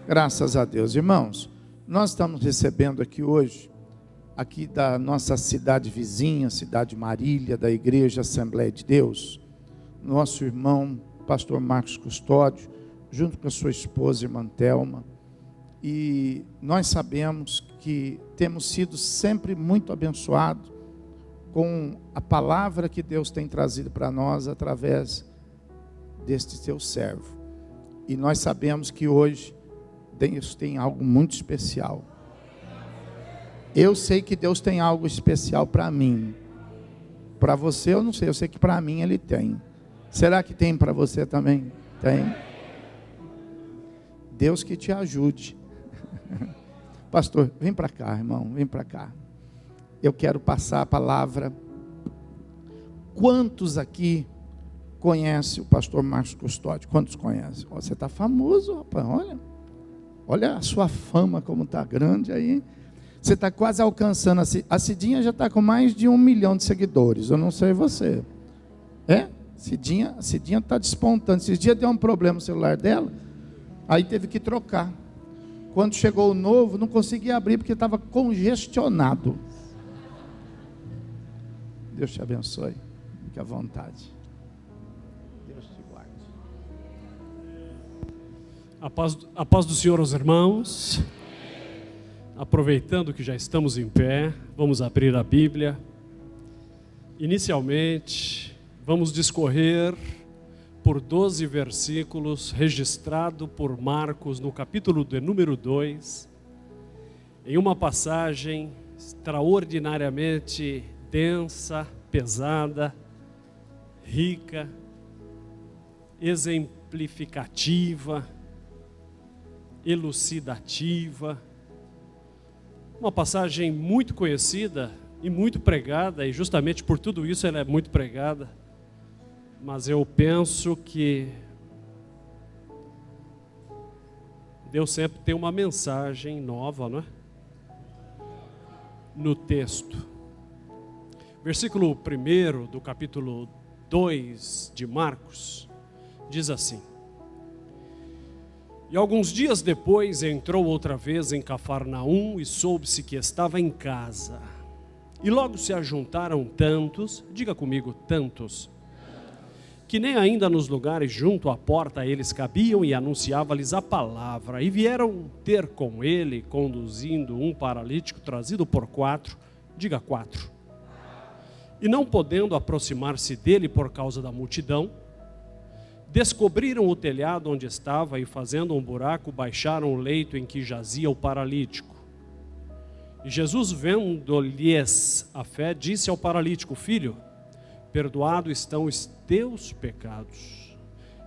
Graças a Deus. Irmãos, nós estamos recebendo aqui hoje, aqui da nossa cidade vizinha, cidade Marília, da Igreja Assembleia de Deus, nosso irmão, pastor Marcos Custódio, junto com a sua esposa, irmã Thelma. E nós sabemos que temos sido sempre muito abençoados com a palavra que Deus tem trazido para nós através deste seu servo. E nós sabemos que hoje Deus tem algo muito especial. Eu sei que Deus tem algo especial para mim. Para você eu não sei, eu sei que para mim Ele tem. Será que tem para você também? Tem. Deus que te ajude. Pastor, vem para cá, irmão, vem para cá. Eu quero passar a palavra. Quantos aqui conhecem o pastor Marcos Custódio? Quantos conhecem? Você está famoso, rapaz, olha a sua fama como está grande aí. Você está quase alcançando, a Cidinha já está com mais de 1 milhão de seguidores, eu não sei você. A Cidinha está despontando. Esses dias deu um problema no celular dela, aí teve que trocar. Quando chegou o novo, não conseguia abrir porque estava congestionado. Deus te abençoe, fique à vontade. Deus te guarde. A paz do Senhor aos irmãos. Aproveitando que já estamos em pé, vamos abrir a Bíblia. Inicialmente, vamos discorrer por 12 versículos, registrado por Marcos no capítulo de número 2, em uma passagem extraordinariamente densa, pesada, rica, exemplificativa, elucidativa. Uma passagem muito conhecida e muito pregada, e justamente por tudo isso ela é muito pregada. Mas eu penso que Deus sempre tem uma mensagem nova, não é? No texto. Versículo 1 do capítulo 2 de Marcos diz assim: E alguns dias depois entrou outra vez em Cafarnaum e soube-se que estava em casa. E logo se ajuntaram tantos, diga comigo, tantos, que nem ainda nos lugares junto à porta eles cabiam, e anunciava-lhes a palavra. E vieram ter com ele, conduzindo um paralítico trazido por 4, diga 4. E não podendo aproximar-se dele por causa da multidão, descobriram o telhado onde estava e, fazendo um buraco, baixaram o leito em que jazia o paralítico. E Jesus, vendo-lhes a fé, disse ao paralítico: Filho, perdoados estão os teus pecados.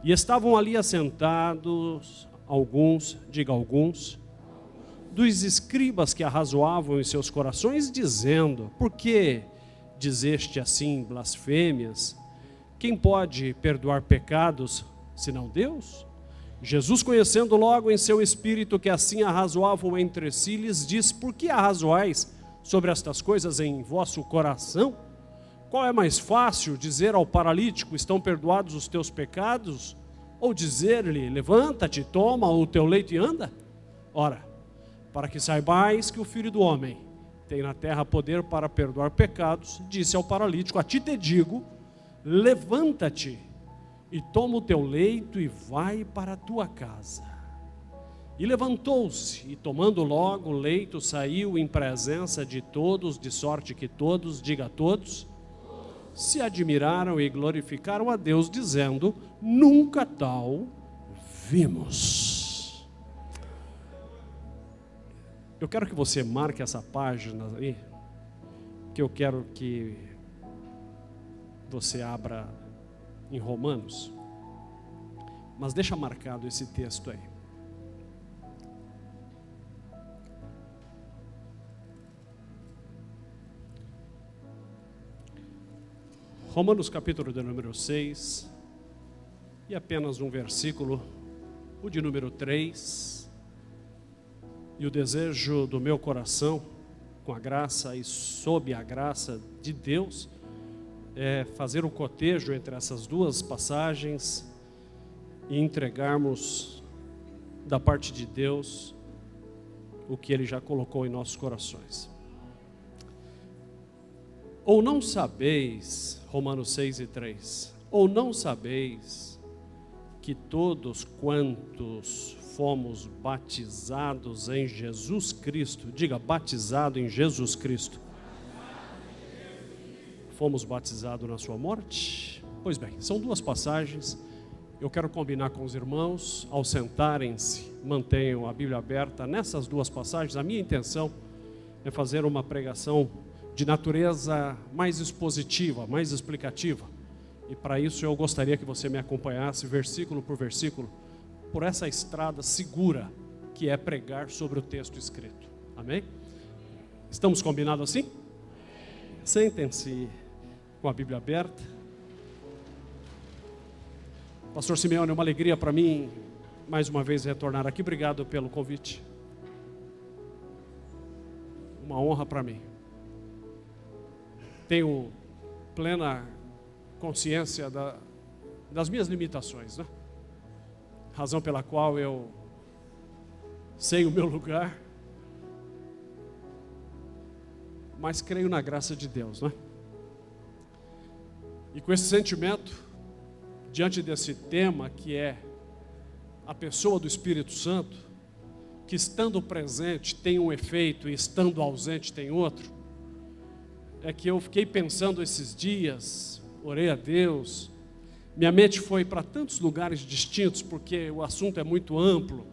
E estavam ali assentados alguns, diga alguns, dos escribas que arrazoavam em seus corações, dizendo: Por que dizeste assim blasfêmias? Quem pode perdoar pecados, senão Deus? Jesus, conhecendo logo em seu espírito que assim arrazoavam entre si, lhes disse: Por que arrazoais sobre estas coisas em vosso coração? Qual é mais fácil, dizer ao paralítico: estão perdoados os teus pecados? Ou dizer-lhe: levanta-te, toma o teu leito e anda? Ora, para que saibais que o Filho do Homem tem na terra poder para perdoar pecados, disse ao paralítico: a ti te digo, levanta-te e toma o teu leito e vai para a tua casa. E levantou-se, e tomando logo o leito, saiu em presença de todos, de sorte que todos, diga a todos, se admiraram e glorificaram a Deus, dizendo: nunca tal vimos. Eu quero que você marque essa página aí, que eu quero que você abra em Romanos, mas deixa marcado esse texto aí. Romanos capítulo de número 6, e apenas um versículo, o de número 3, e o desejo do meu coração, com a graça e sob a graça de Deus, é fazer um cotejo entre essas duas passagens e entregarmos da parte de Deus o que Ele já colocou em nossos corações. Ou não sabeis, Romanos 6 e 3, ou não sabeis que todos quantos fomos batizados em Jesus Cristo, diga, batizado em Jesus Cristo, fomos batizados na sua morte? Pois bem, são duas passagens Eu quero combinar com os irmãos, ao sentarem-se, mantenham a Bíblia aberta. Nessas duas passagens, a minha intenção é fazer uma pregação de natureza mais expositiva, mais explicativa. E para isso eu gostaria que você me acompanhasse, versículo por versículo, por essa estrada segura que é pregar sobre o texto escrito. Amém? Estamos combinados assim? Sentem-se com a Bíblia aberta. Pastor Simeone, é uma alegria para mim mais uma vez retornar aqui. Obrigado pelo convite. Uma honra para mim. Tenho plena consciência das minhas limitações, né? Razão pela qual eu sei o meu lugar, mas creio na graça de Deus, né? E com esse sentimento, diante desse tema que é a pessoa do Espírito Santo, que estando presente tem um efeito e estando ausente tem outro, é que eu fiquei pensando esses dias, orei a Deus, minha mente foi para tantos lugares distintos, porque o assunto é muito amplo.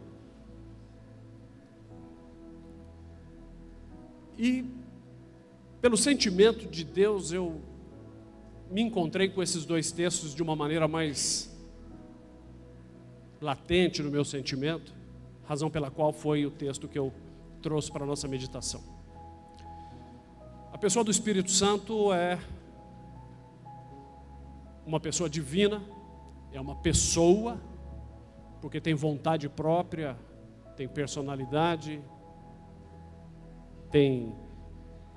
E pelo sentimento de Deus, eu me encontrei com esses dois textos de uma maneira mais latente no meu sentimento, razão pela qual foi o texto que eu trouxe para a nossa meditação. A pessoa do Espírito Santo é uma pessoa divina, é uma pessoa, porque tem vontade própria, tem personalidade, tem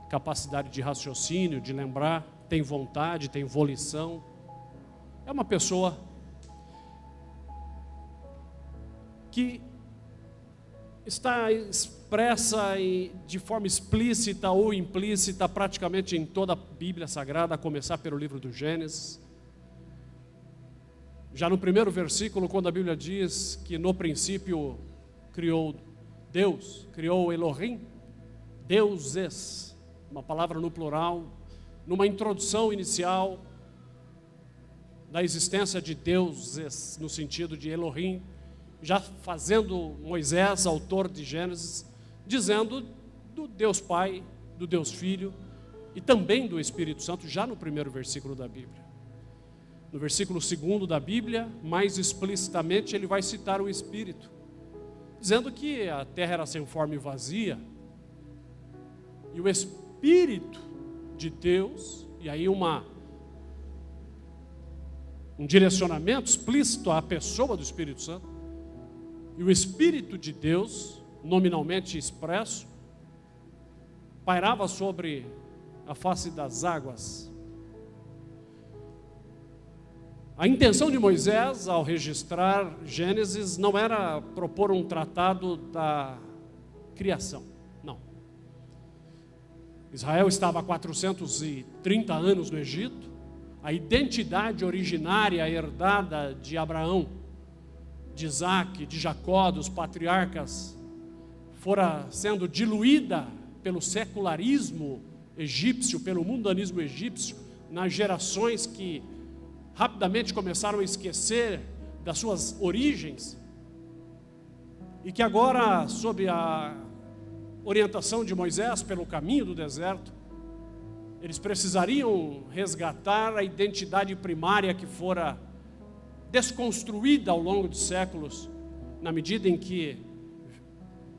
capacidade de raciocínio, de lembrar, tem vontade, tem volição. É uma pessoa que está expressa de forma explícita ou implícita praticamente em toda a Bíblia Sagrada, a começar pelo livro do Gênesis. Já no primeiro versículo, quando a Bíblia diz que no princípio criou Deus, criou Elohim, deuses, uma palavra no plural, numa introdução inicial da existência de deuses, no sentido de Elohim, já fazendo Moisés, autor de Gênesis, dizendo do Deus Pai, do Deus Filho e também do Espírito Santo, já no primeiro versículo da Bíblia. No versículo 2 da Bíblia, mais explicitamente, ele vai citar o Espírito, dizendo que a terra era sem forma e vazia, e o Espírito de Deus, e aí um direcionamento explícito à pessoa do Espírito Santo, e o Espírito de Deus, nominalmente expresso, pairava sobre a face das águas. A intenção de Moisés, ao registrar Gênesis, não era propor um tratado da criação, não. Israel estava há 430 anos no Egito, a identidade originária herdada de Abraão, de Isaac, de Jacó, dos patriarcas, fora sendo diluída pelo secularismo egípcio, pelo mundanismo egípcio, nas gerações que rapidamente começaram a esquecer das suas origens, e que agora, sob a orientação de Moisés pelo caminho do deserto, eles precisariam resgatar a identidade primária que fora desconstruída ao longo de séculos, na medida em que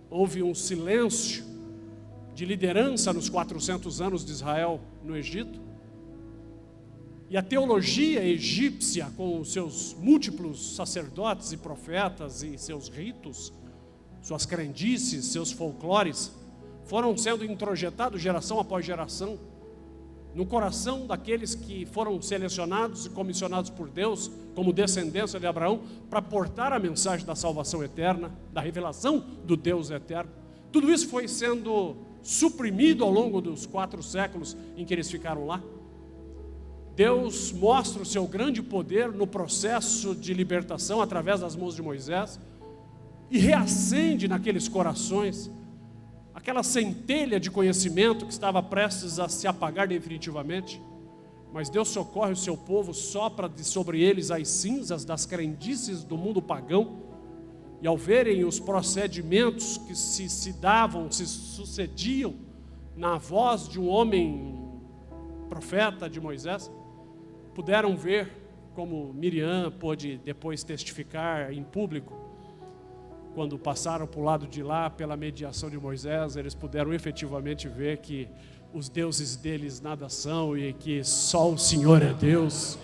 houve um silêncio de liderança nos 400 anos de Israel no Egito. E a teologia egípcia, com os seus múltiplos sacerdotes e profetas e seus ritos, suas crendices, seus folclores, foram sendo introjetados geração após geração no coração daqueles que foram selecionados e comissionados por Deus como descendência de Abraão para portar a mensagem da salvação eterna, da revelação do Deus eterno. Tudo isso foi sendo suprimido ao longo dos 4 séculos em que eles ficaram lá. Deus mostra o seu grande poder no processo de libertação através das mãos de Moisés e reacende naqueles corações aquela centelha de conhecimento que estava prestes a se apagar definitivamente, Mas Deus socorre o seu povo, sopra sobre eles as cinzas das crendices do mundo pagão, e ao verem os procedimentos que se sucediam na voz de um homem profeta de Moisés, puderam ver, como Miriam pôde depois testificar em público, quando passaram para o lado de lá pela mediação de Moisés, eles puderam efetivamente ver que os deuses deles nada são e que só o Senhor é Deus.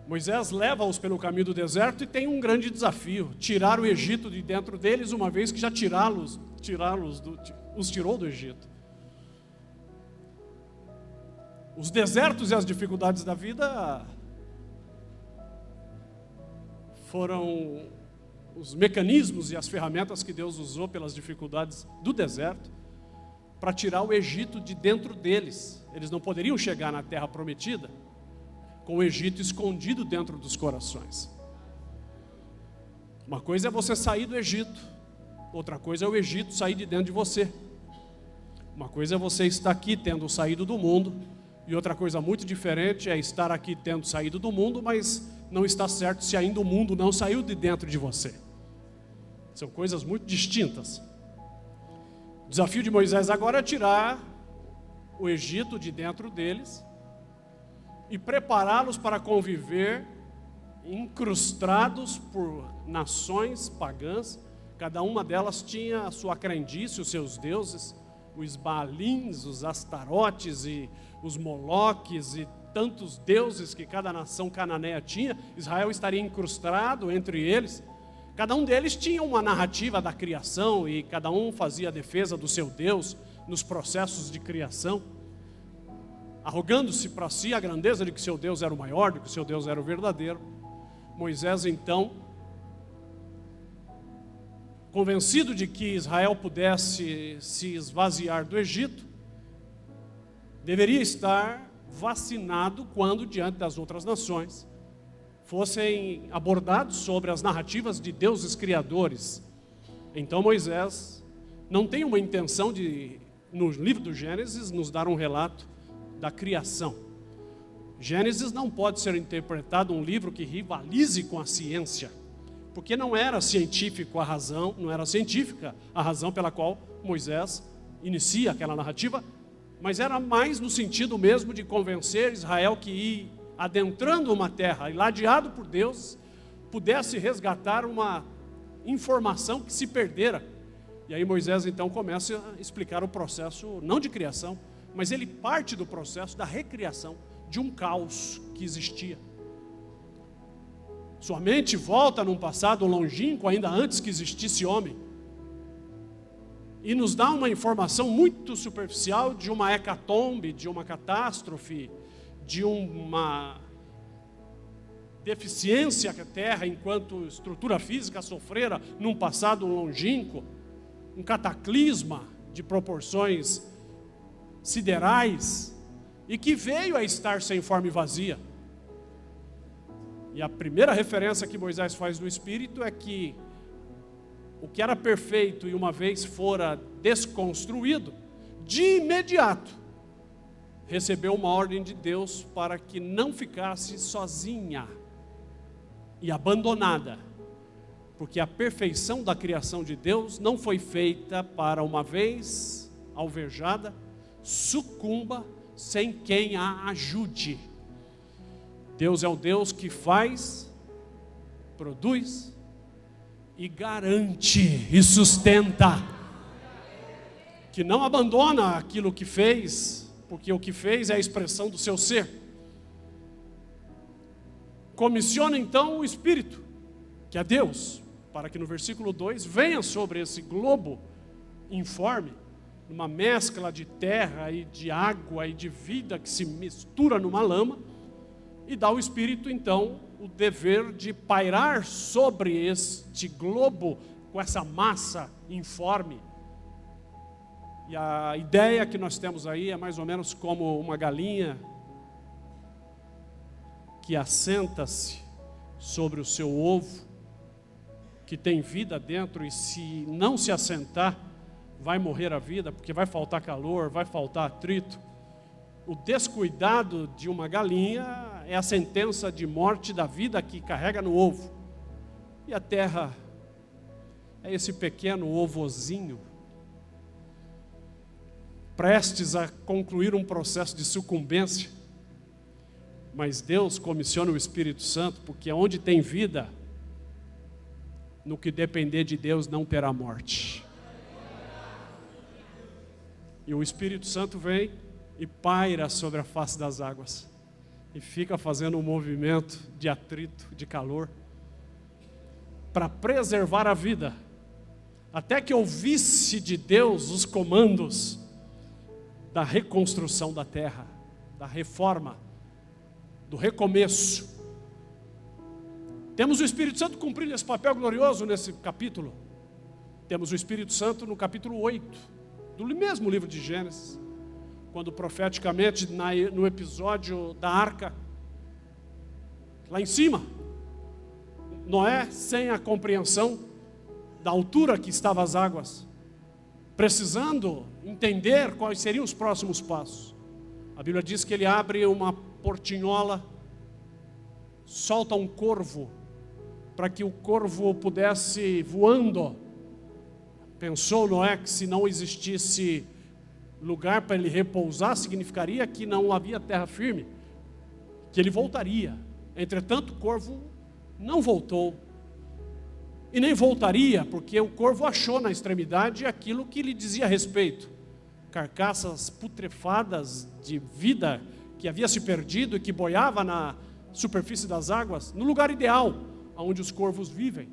Moisés leva-os pelo caminho do deserto e tem um grande desafio: tirar o Egito de dentro deles, uma vez que já os tirou do Egito. Os desertos e as dificuldades da vida foram os mecanismos e as ferramentas que Deus usou pelas dificuldades do deserto para tirar o Egito de dentro deles. Eles não poderiam chegar na terra prometida com o Egito escondido dentro dos corações. Uma coisa é você sair do Egito, outra coisa é o Egito sair de dentro de você. Uma coisa é você estar aqui tendo saído do mundo, e outra coisa muito diferente é estar aqui tendo saído do mundo, mas não está certo se ainda o mundo não saiu de dentro de você. São coisas muito distintas. O desafio de Moisés agora é tirar o Egito de dentro deles e prepará-los para conviver incrustados por nações pagãs. Cada uma delas tinha a sua crendice, os seus deuses, os Baalins, os Astarotes e os Moloques e tantos deuses que cada nação cananeia tinha. Israel estaria incrustado entre eles. Cada um deles tinha uma narrativa da criação e cada um fazia a defesa do seu Deus nos processos de criação, arrogando-se para si a grandeza de que seu Deus era o maior, de que seu Deus era o verdadeiro. Moisés, então, convencido de que Israel pudesse se esvaziar do Egito, deveria estar vacinado quando, diante das outras nações, fossem abordados sobre as narrativas de deuses criadores. Então Moisés não tem uma intenção de, no livro do Gênesis, nos dar um relato da criação. Gênesis não pode ser interpretado um livro que rivalize com a ciência, porque não era científico a razão, não era científica a razão pela qual Moisés inicia aquela narrativa, mas era mais no sentido mesmo de convencer Israel que ir adentrando uma terra e ladeado por Deus, pudesse resgatar uma informação que se perdera. E aí Moisés então começa a explicar o processo, não de criação, mas ele parte do processo da recriação de um caos que existia. Sua mente volta num passado longínquo, ainda antes que existisse homem, e nos dá uma informação muito superficial de uma hecatombe, de uma catástrofe, de uma deficiência que a Terra, enquanto estrutura física, sofrera num passado longínquo, um cataclisma de proporções siderais, e que veio a estar sem forma e vazia. E a primeira referência que Moisés faz do Espírito é que o que era perfeito e uma vez fora desconstruído, de imediato recebeu uma ordem de Deus para que não ficasse sozinha e abandonada, porque a perfeição da criação de Deus não foi feita para, uma vez alvejada, sucumba sem quem a ajude. Deus é o Deus que faz, produz e garante e sustenta, que não abandona aquilo que fez, porque o que fez é a expressão do seu ser. Comissiona então o Espírito, que é Deus, para que no versículo 2 venha sobre esse globo informe, uma mescla de terra e de água e de vida que se mistura numa lama, e dá ao Espírito então o dever de pairar sobre este globo com essa massa informe. E a ideia que nós temos aí é mais ou menos como uma galinha que assenta-se sobre o seu ovo, que tem vida dentro, e se não se assentar, vai morrer a vida, porque vai faltar calor, vai faltar atrito. O descuidado de uma galinha é a sentença de morte da vida que carrega no ovo. E a terra é esse pequeno ovozinho, prestes a concluir um processo de sucumbência. Mas Deus comissiona o Espírito Santo, porque onde tem vida, no que depender de Deus não terá morte. E o Espírito Santo vem e paira sobre a face das águas, e fica fazendo um movimento de atrito, de calor, para preservar a vida, até que ouvisse de Deus os comandos da reconstrução da terra, da reforma, do recomeço. Temos o Espírito Santo cumprindo esse papel glorioso nesse capítulo. Temos o Espírito Santo no capítulo 8, do mesmo livro de Gênesis, quando profeticamente no episódio da arca, lá em cima, Noé, sem a compreensão da altura que estavam as águas, precisando entender quais seriam os próximos passos. A Bíblia diz que ele abre uma portinhola, solta um corvo, para que o corvo pudesse voando. Pensou Noé que se não existisse lugar para ele repousar, significaria que não havia terra firme, que ele voltaria. Entretanto, o corvo não voltou, e nem voltaria, porque o corvo achou na extremidade aquilo que lhe dizia respeito: carcaças putrefadas de vida que havia se perdido e que boiava na superfície das águas, no lugar ideal, onde os corvos vivem.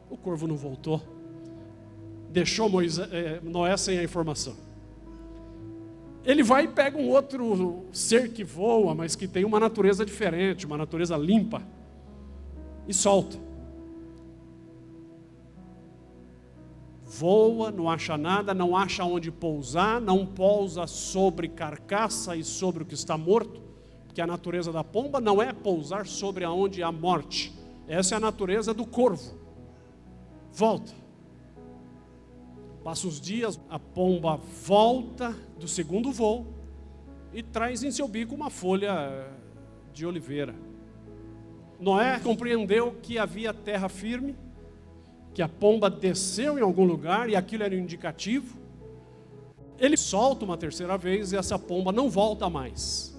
O corvo não voltou, deixou Noé sem a informação. Ele vai e pega um outro ser que voa, mas que tem uma natureza diferente, uma natureza limpa, e solta. Voa, não acha nada, não acha onde pousar, não pousa sobre carcaça e sobre o que está morto, porque a natureza da pomba não é pousar sobre aonde há morte. Essa é a natureza do corvo. Volta. Passa os dias, a pomba volta do segundo voo e traz em seu bico uma folha de oliveira. Noé compreendeu que havia terra firme, que a pomba desceu em algum lugar e aquilo era um indicativo. Ele solta uma terceira vez e essa pomba não volta mais.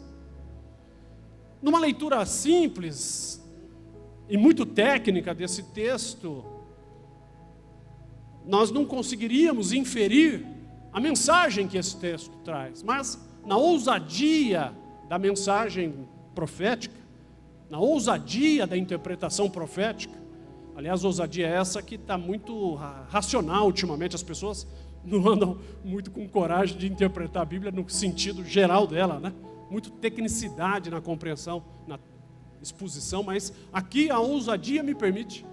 Numa leitura simples e muito técnica desse texto, nós não conseguiríamos inferir a mensagem que esse texto traz, mas na ousadia da mensagem profética, na ousadia da interpretação profética, aliás, ousadia é essa que está muito racional ultimamente, as pessoas não andam muito com coragem de interpretar a Bíblia no sentido geral dela, né? Muito tecnicidade na compreensão, na exposição, mas aqui a ousadia me permite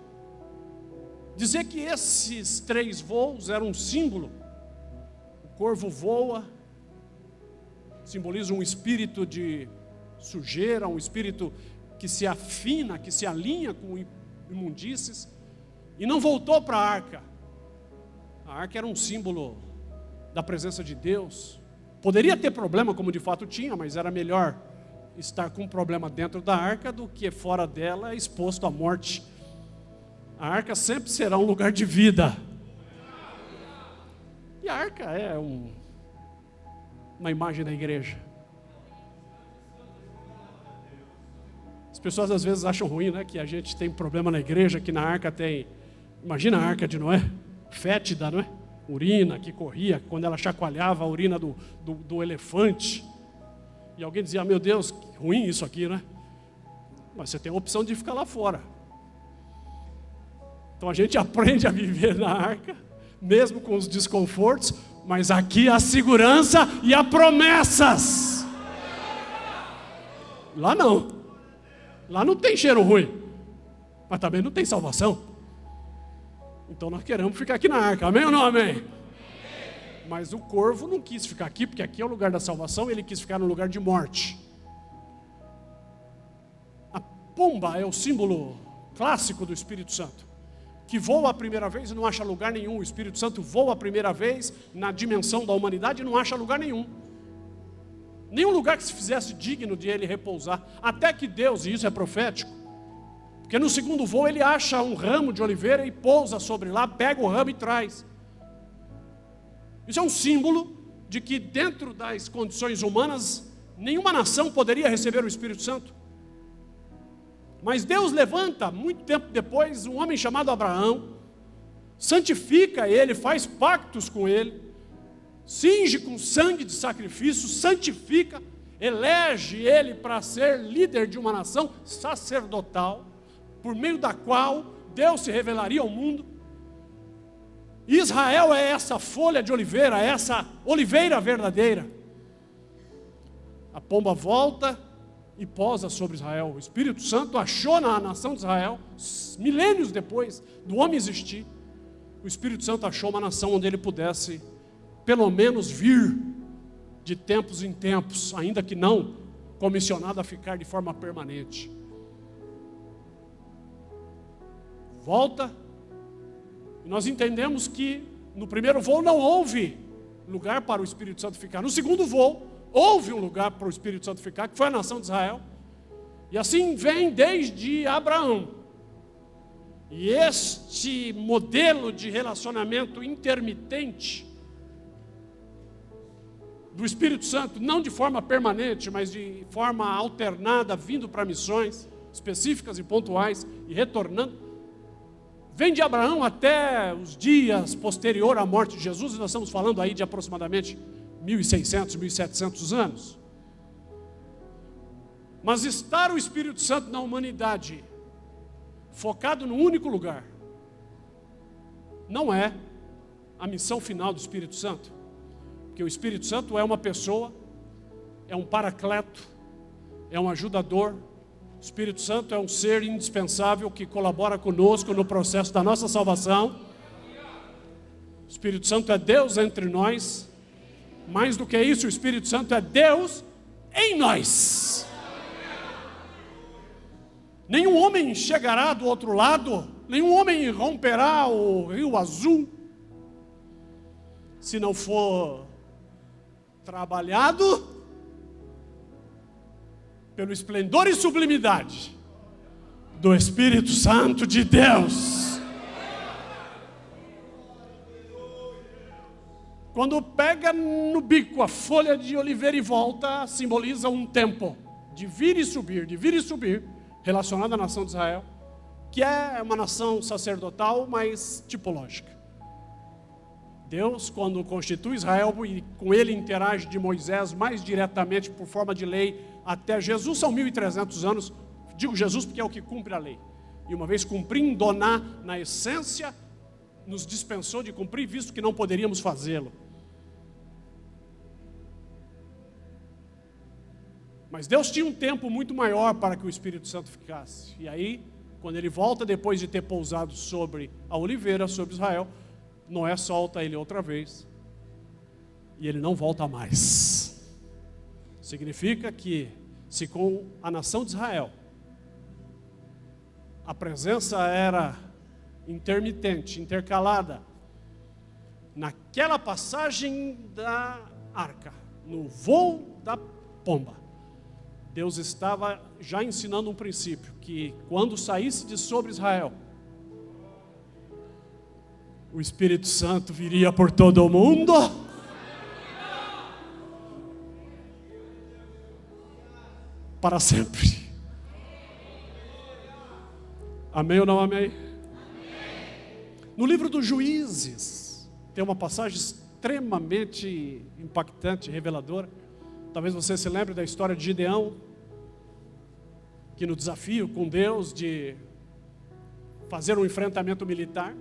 dizer que esses 3 voos eram um símbolo. O corvo voa, simboliza um espírito de sujeira, um espírito que se afina, que se alinha com imundícies, e não voltou para a arca. A arca era um símbolo da presença de Deus. Poderia ter problema, como de fato tinha, mas era melhor estar com um problema dentro da arca do que fora dela, exposto à morte. A arca sempre será um lugar de vida. E a arca é uma imagem da igreja. As pessoas às vezes acham ruim, né, que a gente tem problema na igreja, que na arca tem... Imagina a arca de Noé, fétida, não é? Urina que corria, quando ela chacoalhava a urina do elefante. E alguém dizia, meu Deus, que ruim isso aqui, né? Mas você tem a opção de ficar lá fora. Então a gente aprende a viver na arca, mesmo com os desconfortos, mas aqui há segurança e há promessas. Lá não. Lá não tem cheiro ruim, mas também não tem salvação. Então nós queremos ficar aqui na arca, amém ou não amém? Mas o corvo não quis ficar aqui, porque aqui é o lugar da salvação, ele quis ficar no lugar de morte. A pomba é o símbolo clássico do Espírito Santo, que voa a primeira vez e não acha lugar nenhum. O Espírito Santo voa a primeira vez na dimensão da humanidade e não acha lugar nenhum. nenhum lugar que se fizesse digno de ele repousar, até que Deus, e isso é profético, porque no segundo voo ele acha um ramo de oliveira e pousa sobre lá, pega o ramo e traz. Isso é um símbolo de que dentro das condições humanas, nenhuma nação poderia receber o Espírito Santo. Mas Deus levanta, muito tempo depois, um homem chamado Abraão, santifica ele, faz pactos com ele, cinge com sangue de sacrifício, santifica, elege ele para ser líder de uma nação sacerdotal, por meio da qual Deus se revelaria ao mundo. Israel é essa folha de oliveira, essa oliveira verdadeira. A pomba volta e posa sobre Israel. O Espírito Santo achou na nação de Israel, milênios depois do homem existir, o Espírito Santo achou uma nação onde ele pudesse, pelo menos, vir de tempos em tempos, ainda que não comissionado a ficar de forma permanente. Volta, e nós entendemos que no primeiro voo não houve lugar para o Espírito Santo ficar. No segundo voo, houve um lugar para o Espírito Santo ficar, que foi a nação de Israel. E assim vem desde Abraão. E este modelo de relacionamento intermitente do Espírito Santo, não de forma permanente, mas de forma alternada, vindo para missões específicas e pontuais e retornando, vem de Abraão até os dias posterior à morte de Jesus, e nós estamos falando aí de aproximadamente 1.600, 1.700 anos. Mas estar o Espírito Santo na humanidade, focado num único lugar, não é a missão final do Espírito Santo. Porque o Espírito Santo é uma pessoa, é um paracleto, é um ajudador. O Espírito Santo é um ser indispensável que colabora conosco no processo da nossa salvação. O Espírito Santo é Deus entre nós. Mais do que isso, o Espírito Santo é Deus em nós. Nenhum homem chegará do outro lado, nenhum homem romperá o rio azul, se não for trabalhado pelo esplendor e sublimidade do Espírito Santo de Deus. Quando pega no bico a folha de oliveira e volta, simboliza um tempo de vir e subir, relacionado à nação de Israel, que é uma nação sacerdotal, mas tipológica. Deus, quando constitui Israel e com ele interage de Moisés mais diretamente por forma de lei até Jesus, são 1.300 anos, digo Jesus porque é o que cumpre a lei. E uma vez cumprindo na essência, nos dispensou de cumprir, visto que não poderíamos fazê-lo. Mas Deus tinha um tempo muito maior para que o Espírito Santo ficasse. E aí, quando ele volta depois de ter pousado sobre a oliveira, sobre Israel, Noé solta ele outra vez. E ele não volta mais. Significa que, se com a nação de Israel a presença era intermitente, intercalada, naquela passagem da arca, no voo da pomba, Deus estava já ensinando um princípio, que quando saísse de sobre Israel, o Espírito Santo viria por todo o mundo, para sempre. Amém ou não amém? No livro dos Juízes, tem uma passagem extremamente impactante, reveladora. Talvez você se lembre da história de Gideão, que no desafio com Deus de fazer um enfrentamento militar,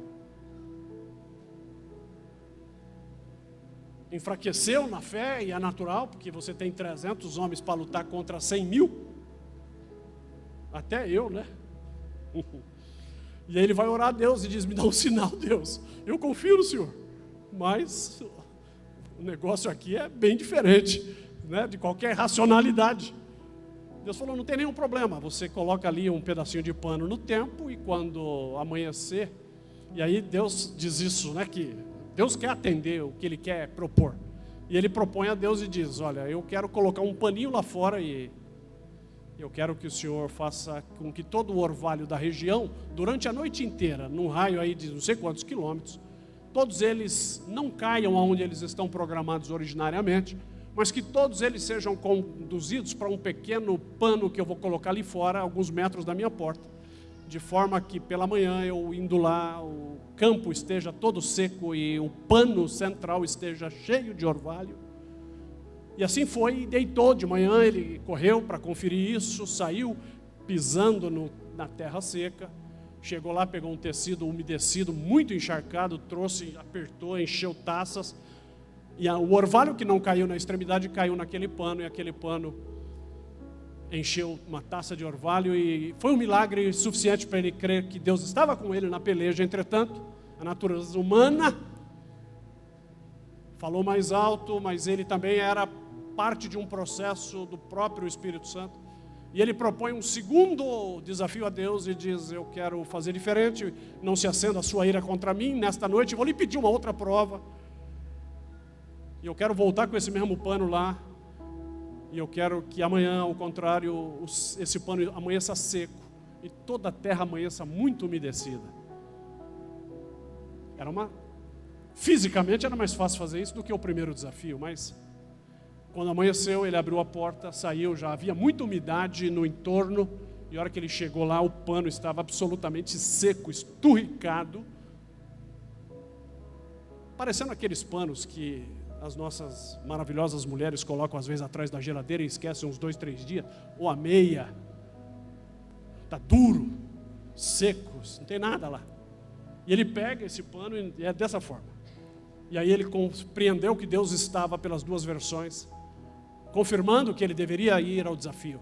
enfraqueceu na fé, e é natural, porque você tem 300 homens para lutar contra 100.000, até eu, né? E aí ele vai orar a Deus e diz: me dá um sinal, Deus, eu confio no Senhor, mas o negócio aqui é bem diferente, né, de qualquer racionalidade. Deus falou: não tem nenhum problema, você coloca ali um pedacinho de pano no tempo, e quando amanhecer, e aí Deus diz isso, né, que Deus quer atender o que Ele quer propor. E ele propõe a Deus e diz: olha, eu quero colocar um paninho lá fora e eu quero que o Senhor faça com que todo o orvalho da região, durante a noite inteira, num raio aí de não sei quantos quilômetros, todos eles não caiam aonde eles estão programados originariamente, mas que todos eles sejam conduzidos para um pequeno pano que eu vou colocar ali fora, alguns metros da minha porta, de forma que pela manhã eu indo lá, o campo esteja todo seco e o pano central esteja cheio de orvalho. E assim foi, e deitou de manhã, ele correu para conferir isso, saiu pisando na terra seca, chegou lá, pegou um tecido umedecido, muito encharcado, trouxe, apertou, encheu taças, e o orvalho que não caiu na extremidade caiu naquele pano, e aquele pano encheu uma taça de orvalho, e foi um milagre suficiente para ele crer que Deus estava com ele na peleja. Entretanto, a natureza humana falou mais alto, mas ele também era parte de um processo do próprio Espírito Santo. E ele propõe um segundo desafio a Deus e diz: eu quero fazer diferente, não se acenda a sua ira contra mim, nesta noite vou lhe pedir uma outra prova. E eu quero voltar com esse mesmo pano lá, e eu quero que amanhã, ao contrário, esse pano amanheça seco, e toda a terra amanheça muito umedecida. Fisicamente era mais fácil fazer isso do que o primeiro desafio, mas quando amanheceu, ele abriu a porta, saiu, já havia muita umidade no entorno, e a hora que ele chegou lá, o pano estava absolutamente seco, esturricado, parecendo aqueles panos que as nossas maravilhosas mulheres colocam às vezes atrás da geladeira e esquecem uns 2, 3 dias, ou a meia, está duro, seco, não tem nada lá. E ele pega esse pano e é dessa forma. E aí ele compreendeu que Deus estava pelas duas versões, confirmando que ele deveria ir ao desafio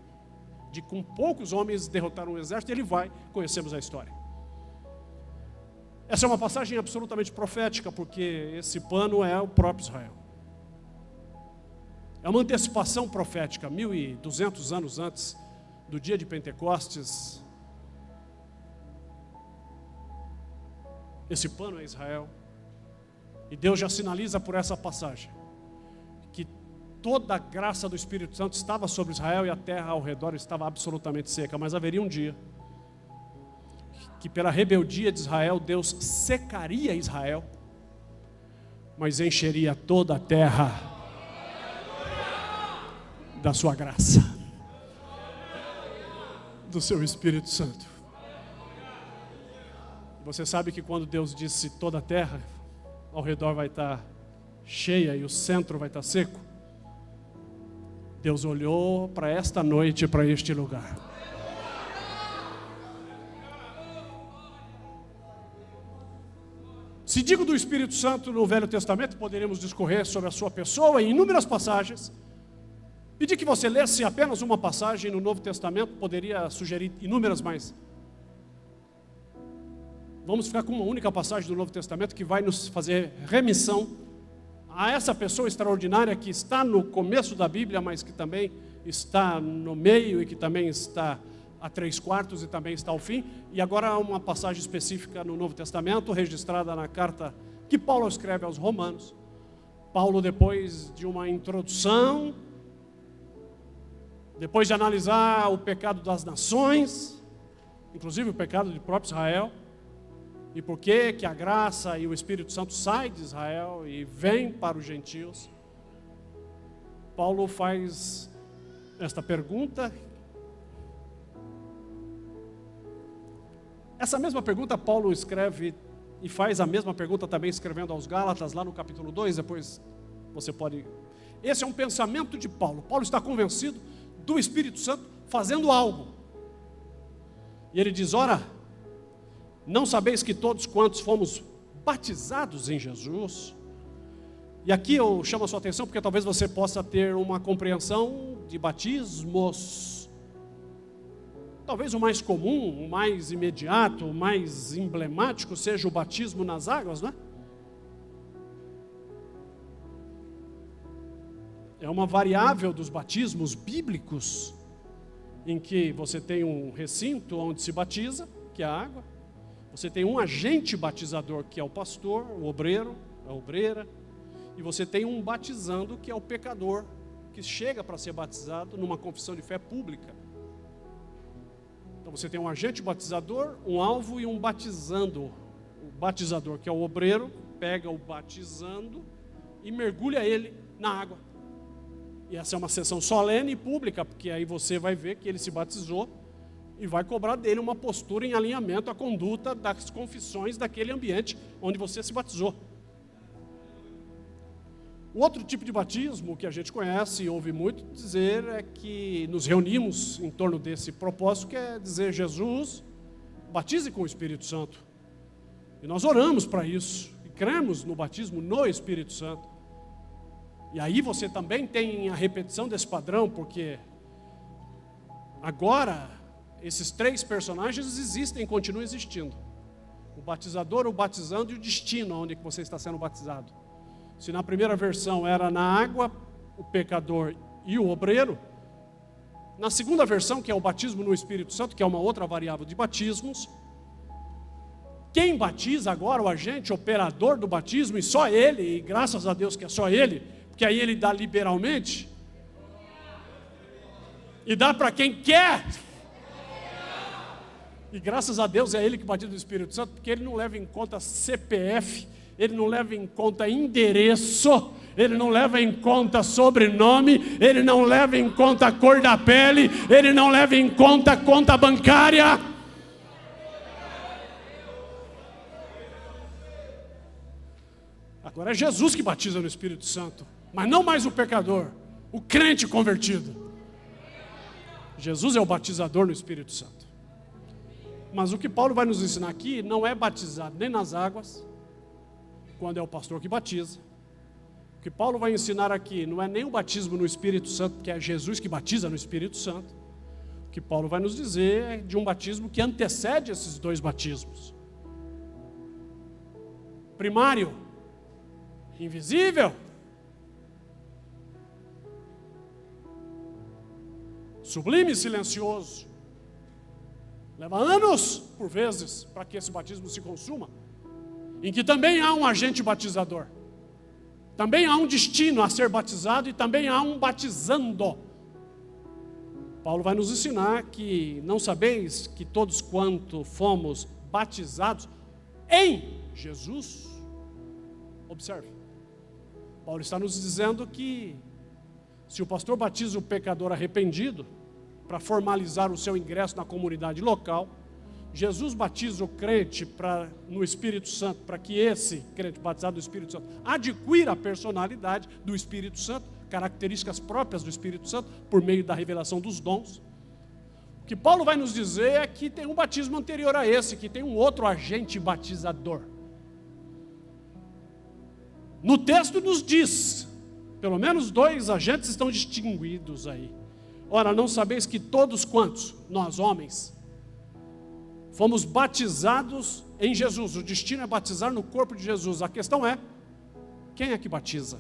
de com poucos homens derrotar um exército. Ele vai, conhecemos a história. Essa é uma passagem absolutamente profética, porque esse pano é o próprio Israel. É uma antecipação profética. 1.200 anos antes do dia de Pentecostes, esse pano é Israel. E Deus já sinaliza por essa passagem que toda a graça do Espírito Santo estava sobre Israel e a terra ao redor estava absolutamente seca. Mas haveria um dia que pela rebeldia de Israel, Deus secaria Israel, mas encheria toda a terra da sua graça, do seu Espírito Santo. Você sabe que quando Deus disse toda a terra, ao redor vai estar cheia e o centro vai estar seco, Deus olhou para esta noite, para este lugar. Se digo do Espírito Santo no Velho Testamento, poderíamos discorrer sobre a sua pessoa em inúmeras passagens. Pedi que você lesse apenas uma passagem no Novo Testamento, poderia sugerir inúmeras mais. Vamos ficar com uma única passagem do Novo Testamento que vai nos fazer remissão a essa pessoa extraordinária que está no começo da Bíblia, mas que também está no meio e que também está a 3/4 e também está ao fim. E agora uma passagem específica no Novo Testamento, registrada na carta que Paulo escreve aos Romanos. Paulo, depois de uma introdução, depois de analisar o pecado das nações, inclusive o pecado do próprio Israel, e por que a graça e o Espírito Santo saem de Israel e vêm para os gentios, Paulo faz esta pergunta. Essa mesma pergunta Paulo escreve e faz a mesma pergunta também escrevendo aos Gálatas, lá no capítulo 2, depois você pode... Esse é um pensamento de Paulo. Paulo está convencido do Espírito Santo fazendo algo. E ele diz: ora, não sabeis que todos quantos fomos batizados em Jesus? E aqui eu chamo a sua atenção porque talvez você possa ter uma compreensão de batismos. Talvez o mais comum, o mais imediato, o mais emblemático seja o batismo nas águas, não é? É uma variável dos batismos bíblicos, em que você tem um recinto onde se batiza, que é a água. Você tem um agente batizador, que é o pastor, o obreiro, a obreira. E E você tem um batizando, que é o pecador, que chega para ser batizado numa confissão de fé pública. Então você tem um agente batizador, um alvo e um batizando. O batizador, que é o obreiro, pega o batizando e mergulha ele na água. E essa é uma sessão solene e pública, porque aí você vai ver que ele se batizou e vai cobrar dele uma postura em alinhamento à conduta das confissões daquele ambiente onde você se batizou. O outro tipo de batismo que a gente conhece e ouve muito dizer é que nos reunimos em torno desse propósito, que é dizer: Jesus, batize com o Espírito Santo. E nós oramos para isso, e cremos no batismo no Espírito Santo. E aí você também tem a repetição desse padrão, porque agora esses três personagens existem e continuam existindo. O batizador, o batizando e o destino onde que você está sendo batizado. Se na primeira versão era na água, o pecador e o obreiro, na segunda versão, que é o batismo no Espírito Santo, que é uma outra variável de batismos, quem batiza agora, o agente operador do batismo, e só ele, e graças a Deus que é só ele, porque aí ele dá liberalmente, e dá para quem quer, e graças a Deus é ele que batiza no Espírito Santo, porque ele não leva em conta CPF, ele não leva em conta endereço, ele não leva em conta sobrenome, ele não leva em conta a cor da pele, ele não leva em conta a conta bancária. Agora é Jesus que batiza no Espírito Santo, mas não mais o pecador, o crente convertido. Jesus é o batizador no Espírito Santo. Mas o que Paulo vai nos ensinar aqui não é batizar nem nas águas, quando é o pastor que batiza. O que Paulo vai ensinar aqui não é nem o batismo no Espírito Santo, porque é Jesus que batiza no Espírito Santo. O que Paulo vai nos dizer é de um batismo que antecede esses dois batismos. Primário, invisível. Sublime e silencioso. Leva anos, por vezes, para que esse batismo se consuma. Em que também há um agente batizador. Também há um destino a ser batizado e também há um batizando. Paulo vai nos ensinar que não sabeis que todos quanto fomos batizados em Jesus. Observe. Paulo está nos dizendo que se o pastor batiza o pecador arrependido para formalizar o seu ingresso na comunidade local, Jesus batiza o crente no Espírito Santo, para que esse crente batizado do Espírito Santo adquira a personalidade do Espírito Santo, características próprias do Espírito Santo, por meio da revelação dos dons. O que Paulo vai nos dizer é que tem um batismo anterior a esse, que tem um outro agente batizador. No texto nos diz, pelo menos dois agentes estão distinguidos aí. Ora, não sabeis que todos quantos, nós homens, fomos batizados em Jesus. O destino é batizar no corpo de Jesus. A questão é, quem é que batiza?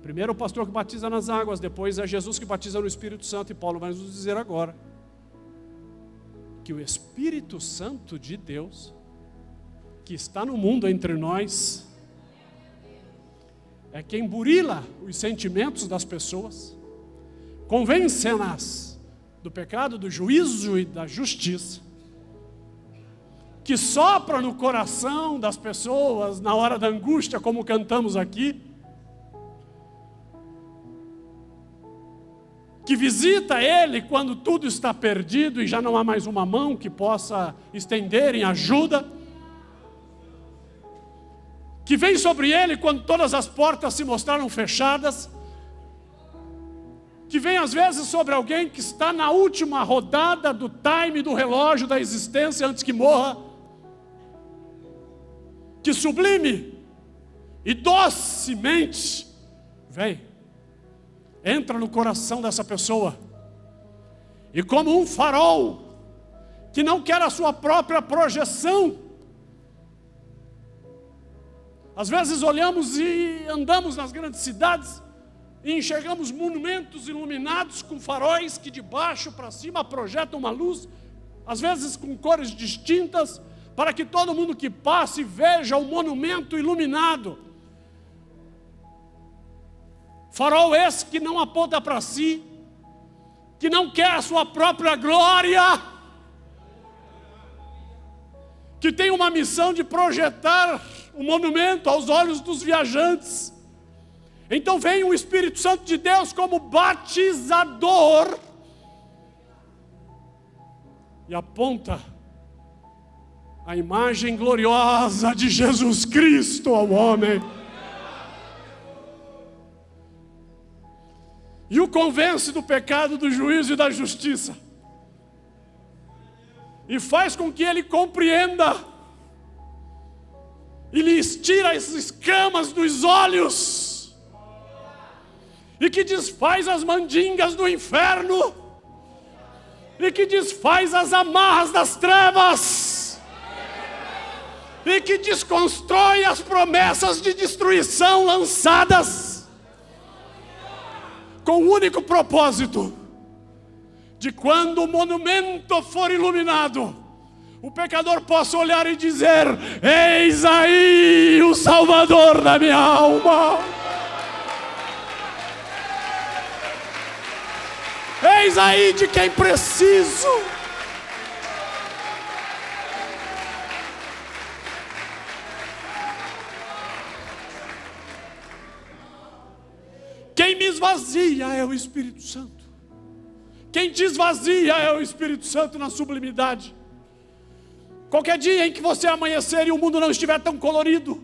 Primeiro o pastor que batiza nas águas, depois é Jesus que batiza no Espírito Santo. E Paulo vai nos dizer agora que o Espírito Santo de Deus, que está no mundo entre nós, é quem burila os sentimentos das pessoas, convence-nas do pecado, do juízo e da justiça, que sopra no coração das pessoas na hora da angústia, como cantamos aqui, que visita ele quando tudo está perdido e já não há mais uma mão que possa estender em ajuda, que vem sobre ele quando todas as portas se mostraram fechadas, que vem às vezes sobre alguém que está na última rodada do time do relógio da existência antes que morra, que sublime e docemente vem, entra no coração dessa pessoa e como um farol que não quer a sua própria projeção. Às vezes olhamos e andamos nas grandes cidades e enxergamos monumentos iluminados com faróis que de baixo para cima projetam uma luz, às vezes com cores distintas, para que todo mundo que passe veja o monumento iluminado. Farol esse que não aponta para si, que não quer a sua própria glória, que tem uma missão de projetar um monumento aos olhos dos viajantes. Então vem o Espírito Santo de Deus como batizador e aponta a imagem gloriosa de Jesus Cristo ao homem. E o convence do pecado, do juízo e da justiça. E faz com que ele compreenda. E lhe tira as escamas dos olhos. E que desfaz as mandingas do inferno. E que desfaz as amarras das trevas. E que desconstrói as promessas de destruição lançadas. Com o único propósito de quando o monumento for iluminado, o pecador possa olhar e dizer: eis aí o Salvador da minha alma. Eis aí de quem preciso. Quem me esvazia é o Espírito Santo. Quem te esvazia é o Espírito Santo na sublimidade. Qualquer dia em que você amanhecer e o mundo não estiver tão colorido,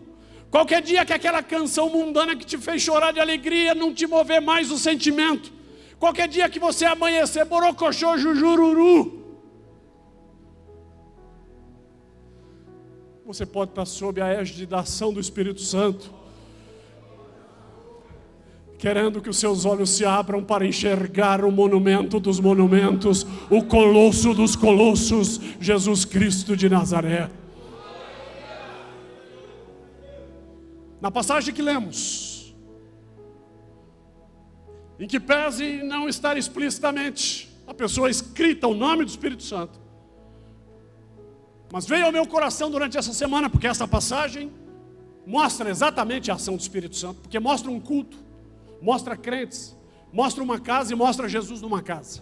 qualquer dia que aquela canção mundana que te fez chorar de alegria não te mover mais o sentimento, qualquer dia que você amanhecer borocochô, jujururu, você pode estar sob a égide da ação do Espírito Santo, querendo que os seus olhos se abram para enxergar o monumento dos monumentos, o colosso dos colossos, Jesus Cristo de Nazaré. Na passagem que lemos, em que pese não estar explicitamente a pessoa escrita o nome do Espírito Santo, mas veio ao meu coração durante essa semana, porque essa passagem mostra exatamente a ação do Espírito Santo, porque mostra um culto, mostra crentes, mostra uma casa e mostra Jesus numa casa.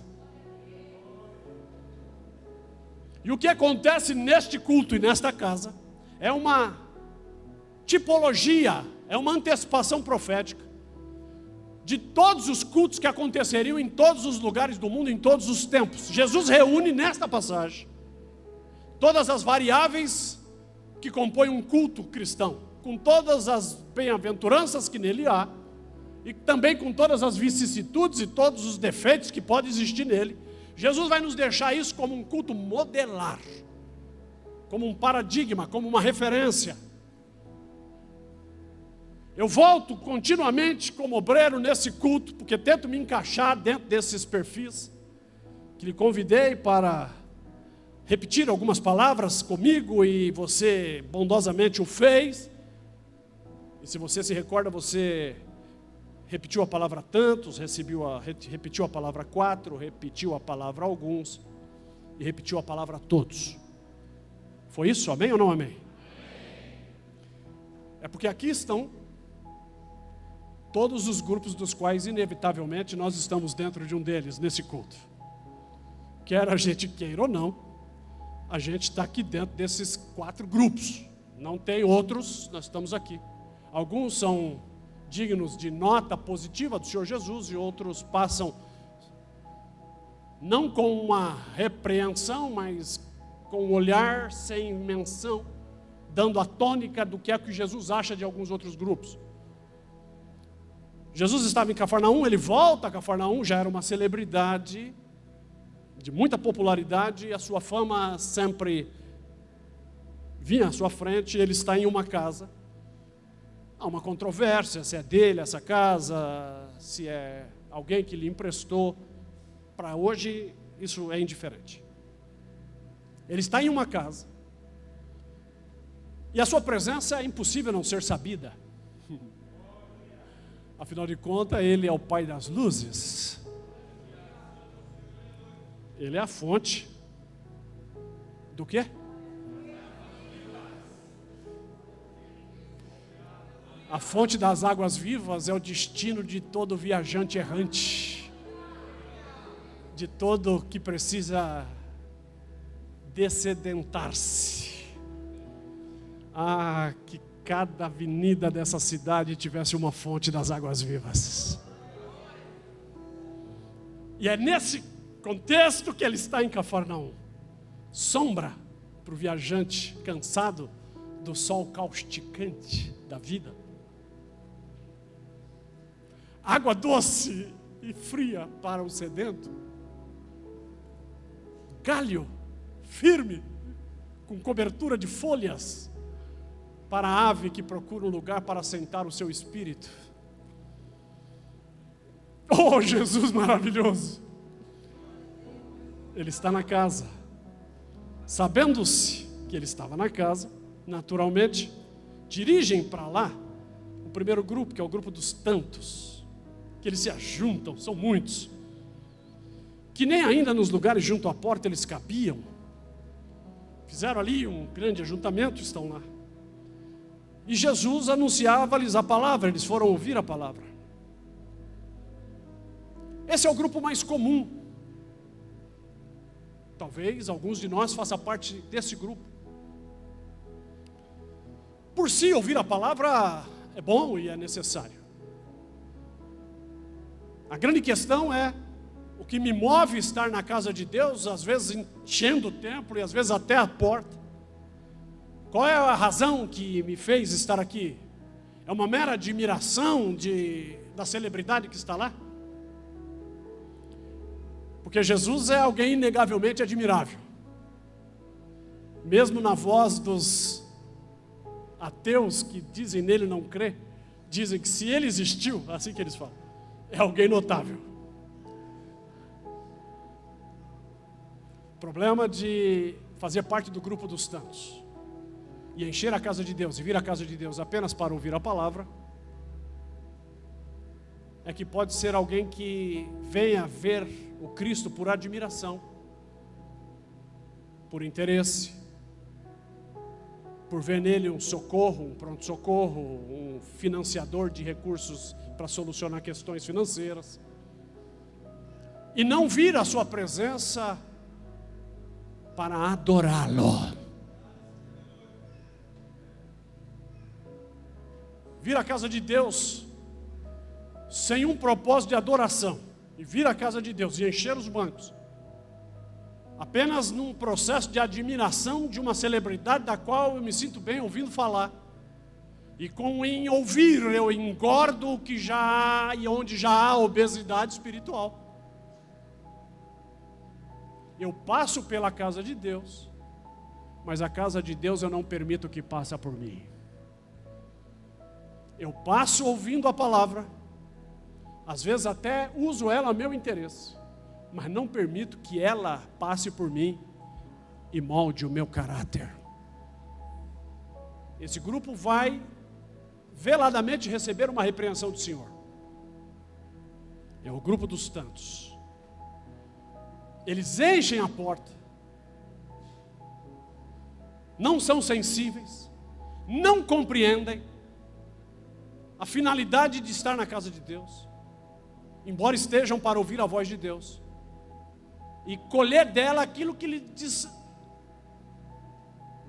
E o que acontece neste culto e nesta casa é uma tipologia, é uma antecipação profética de todos os cultos que aconteceriam em todos os lugares do mundo, em todos os tempos. Jesus reúne nesta passagem todas as variáveis que compõem um culto cristão, com todas as bem-aventuranças que nele há, e também com todas as vicissitudes e todos os defeitos que podem existir nele. Jesus vai nos deixar isso como um culto modelar, como um paradigma, como uma referência. Eu volto continuamente como obreiro nesse culto, porque tento me encaixar dentro desses perfis, que lhe convidei para repetir algumas palavras comigo, e você bondosamente o fez. E se você se recorda, você repetiu a palavra tantos, repetiu a palavra 4, repetiu a palavra alguns e repetiu a palavra todos. Foi isso? Amém ou não amém? É porque aqui estão todos os grupos dos quais inevitavelmente nós estamos dentro de um deles nesse culto. Quer a gente queira ou não, a gente está aqui dentro desses 4 grupos. Não tem outros, nós estamos aqui. Alguns são dignos de nota positiva do Senhor Jesus, e outros passam não com uma repreensão, mas com um olhar sem menção, dando a tônica do que é que Jesus acha de alguns outros grupos. Jesus estava em Cafarnaum, ele volta a Cafarnaum, já era uma celebridade de muita popularidade, e a sua fama sempre vinha à sua frente. Ele está em uma casa. Há uma controvérsia, se é dele essa casa, se é alguém que lhe emprestou. Para hoje, isso é indiferente. Ele está em uma casa, e a sua presença é impossível não ser sabida. Afinal de contas, ele é o Pai das luzes. Ele é a fonte do quê? A fonte das águas vivas é o destino de todo viajante errante, de todo que precisa dessedentar-se. Que cada avenida dessa cidade tivesse uma fonte das águas vivas. E é nesse contexto que ele está em Cafarnaum. Sombra para o viajante cansado do sol causticante da vida. Água doce e fria para o sedento. Galho firme, com cobertura de folhas, para a ave que procura um lugar para assentar o seu espírito. Oh, Jesus maravilhoso! Ele está na casa. Sabendo-se que ele estava na casa, naturalmente, dirigem para lá o primeiro grupo, que é o grupo dos tantos, que eles se ajuntam, são muitos, que nem ainda nos lugares junto à porta eles cabiam. Fizeram ali um grande ajuntamento, estão lá. E Jesus anunciava-lhes a palavra, eles foram ouvir a palavra. Esse é o grupo mais comum. Talvez alguns de nós façam parte desse grupo. Por si, ouvir a palavra é bom e é necessário. A grande questão é o que me move estar na casa de Deus, às vezes enchendo o templo e às vezes até a porta. Qual é a razão que me fez estar aqui? É uma mera admiração da celebridade que está lá? Porque Jesus é alguém inegavelmente admirável. Mesmo na voz dos ateus que dizem nele não crer, dizem que se ele existiu, assim que eles falam, é alguém notável. O problema de fazer parte do grupo dos tantos e encher a casa de Deus e vir à casa de Deus apenas para ouvir a palavra é que pode ser alguém que venha ver o Cristo por admiração, por interesse, por ver nele um socorro, um pronto-socorro, um financiador de recursos para solucionar questões financeiras, e não vir à sua presença para adorá-lo. Vir à casa de Deus sem um propósito de adoração, e vir à casa de Deus e encher os bancos, apenas num processo de admiração de uma celebridade da qual eu me sinto bem ouvindo falar, e em ouvir eu engordo o que já há e onde já há obesidade espiritual. Eu passo pela casa de Deus, mas a casa de Deus eu não permito que passe por mim. Eu passo ouvindo a palavra, às vezes até uso ela a meu interesse, mas não permito que ela passe por mim e molde o meu caráter. Esse grupo vai veladamente receber uma repreensão do Senhor. É o grupo dos tantos. Eles enchem a porta, não são sensíveis, não compreendem a finalidade de estar na casa de Deus, embora estejam para ouvir a voz de Deus e colher dela aquilo que lhe diz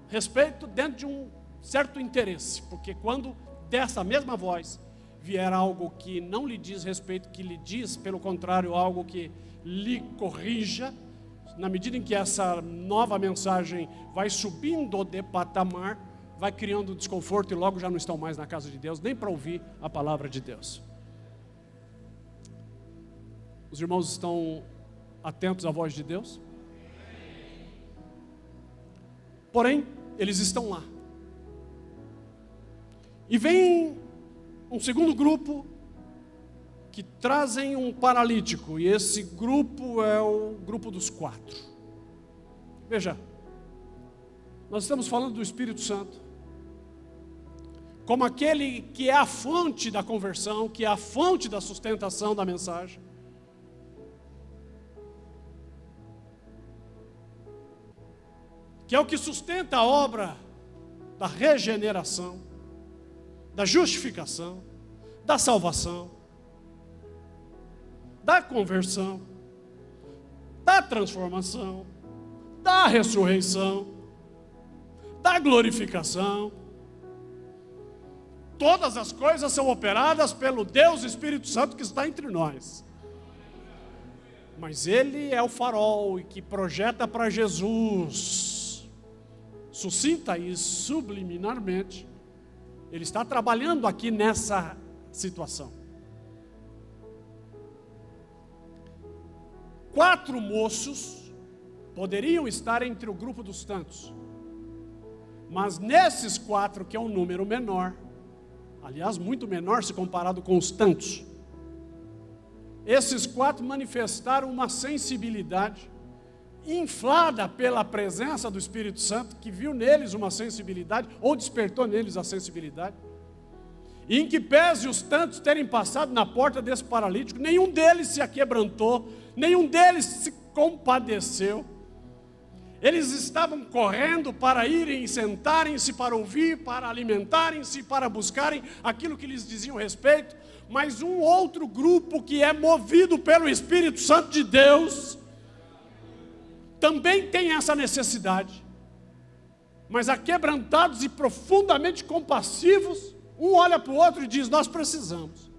respeito dentro de um certo interesse, porque quando dessa mesma voz vier algo que não lhe diz respeito, que lhe diz, pelo contrário, algo que lhe corrija, na medida em que essa nova mensagem vai subindo de patamar, vai criando desconforto e logo já não estão mais na casa de Deus, nem para ouvir a palavra de Deus. Os irmãos estão atentos à voz de Deus? Porém, eles estão lá. E vem um segundo grupo que trazem um paralítico, e esse grupo é o grupo dos 4. Veja, nós estamos falando do Espírito Santo como aquele que é a fonte da conversão, que é a fonte da sustentação da mensagem. Que é o que sustenta a obra da regeneração, da justificação, da salvação, da conversão, da transformação, da ressurreição, da glorificação. Todas as coisas são operadas pelo Deus Espírito Santo que está entre nós. Mas Ele é o farol que projeta para Jesus. Sucinta e subliminarmente, Ele está trabalhando aqui nessa situação. 4 moços poderiam estar entre o grupo dos tantos. Mas nesses 4, que é um número menor, aliás, muito menor se comparado com os tantos, esses 4 manifestaram uma sensibilidade inflada pela presença do Espírito Santo, que viu neles uma sensibilidade, ou despertou neles a sensibilidade, e em que pese os tantos terem passado na porta desse paralítico, nenhum deles se aquebrantou, nenhum deles se compadeceu. Eles estavam correndo para irem e sentarem-se, para ouvir, para alimentarem-se, para buscarem aquilo que lhes diziam respeito, mas um outro grupo que é movido pelo Espírito Santo de Deus, também tem essa necessidade, mas aquebrantados e profundamente compassivos, um olha para o outro e diz: nós precisamos.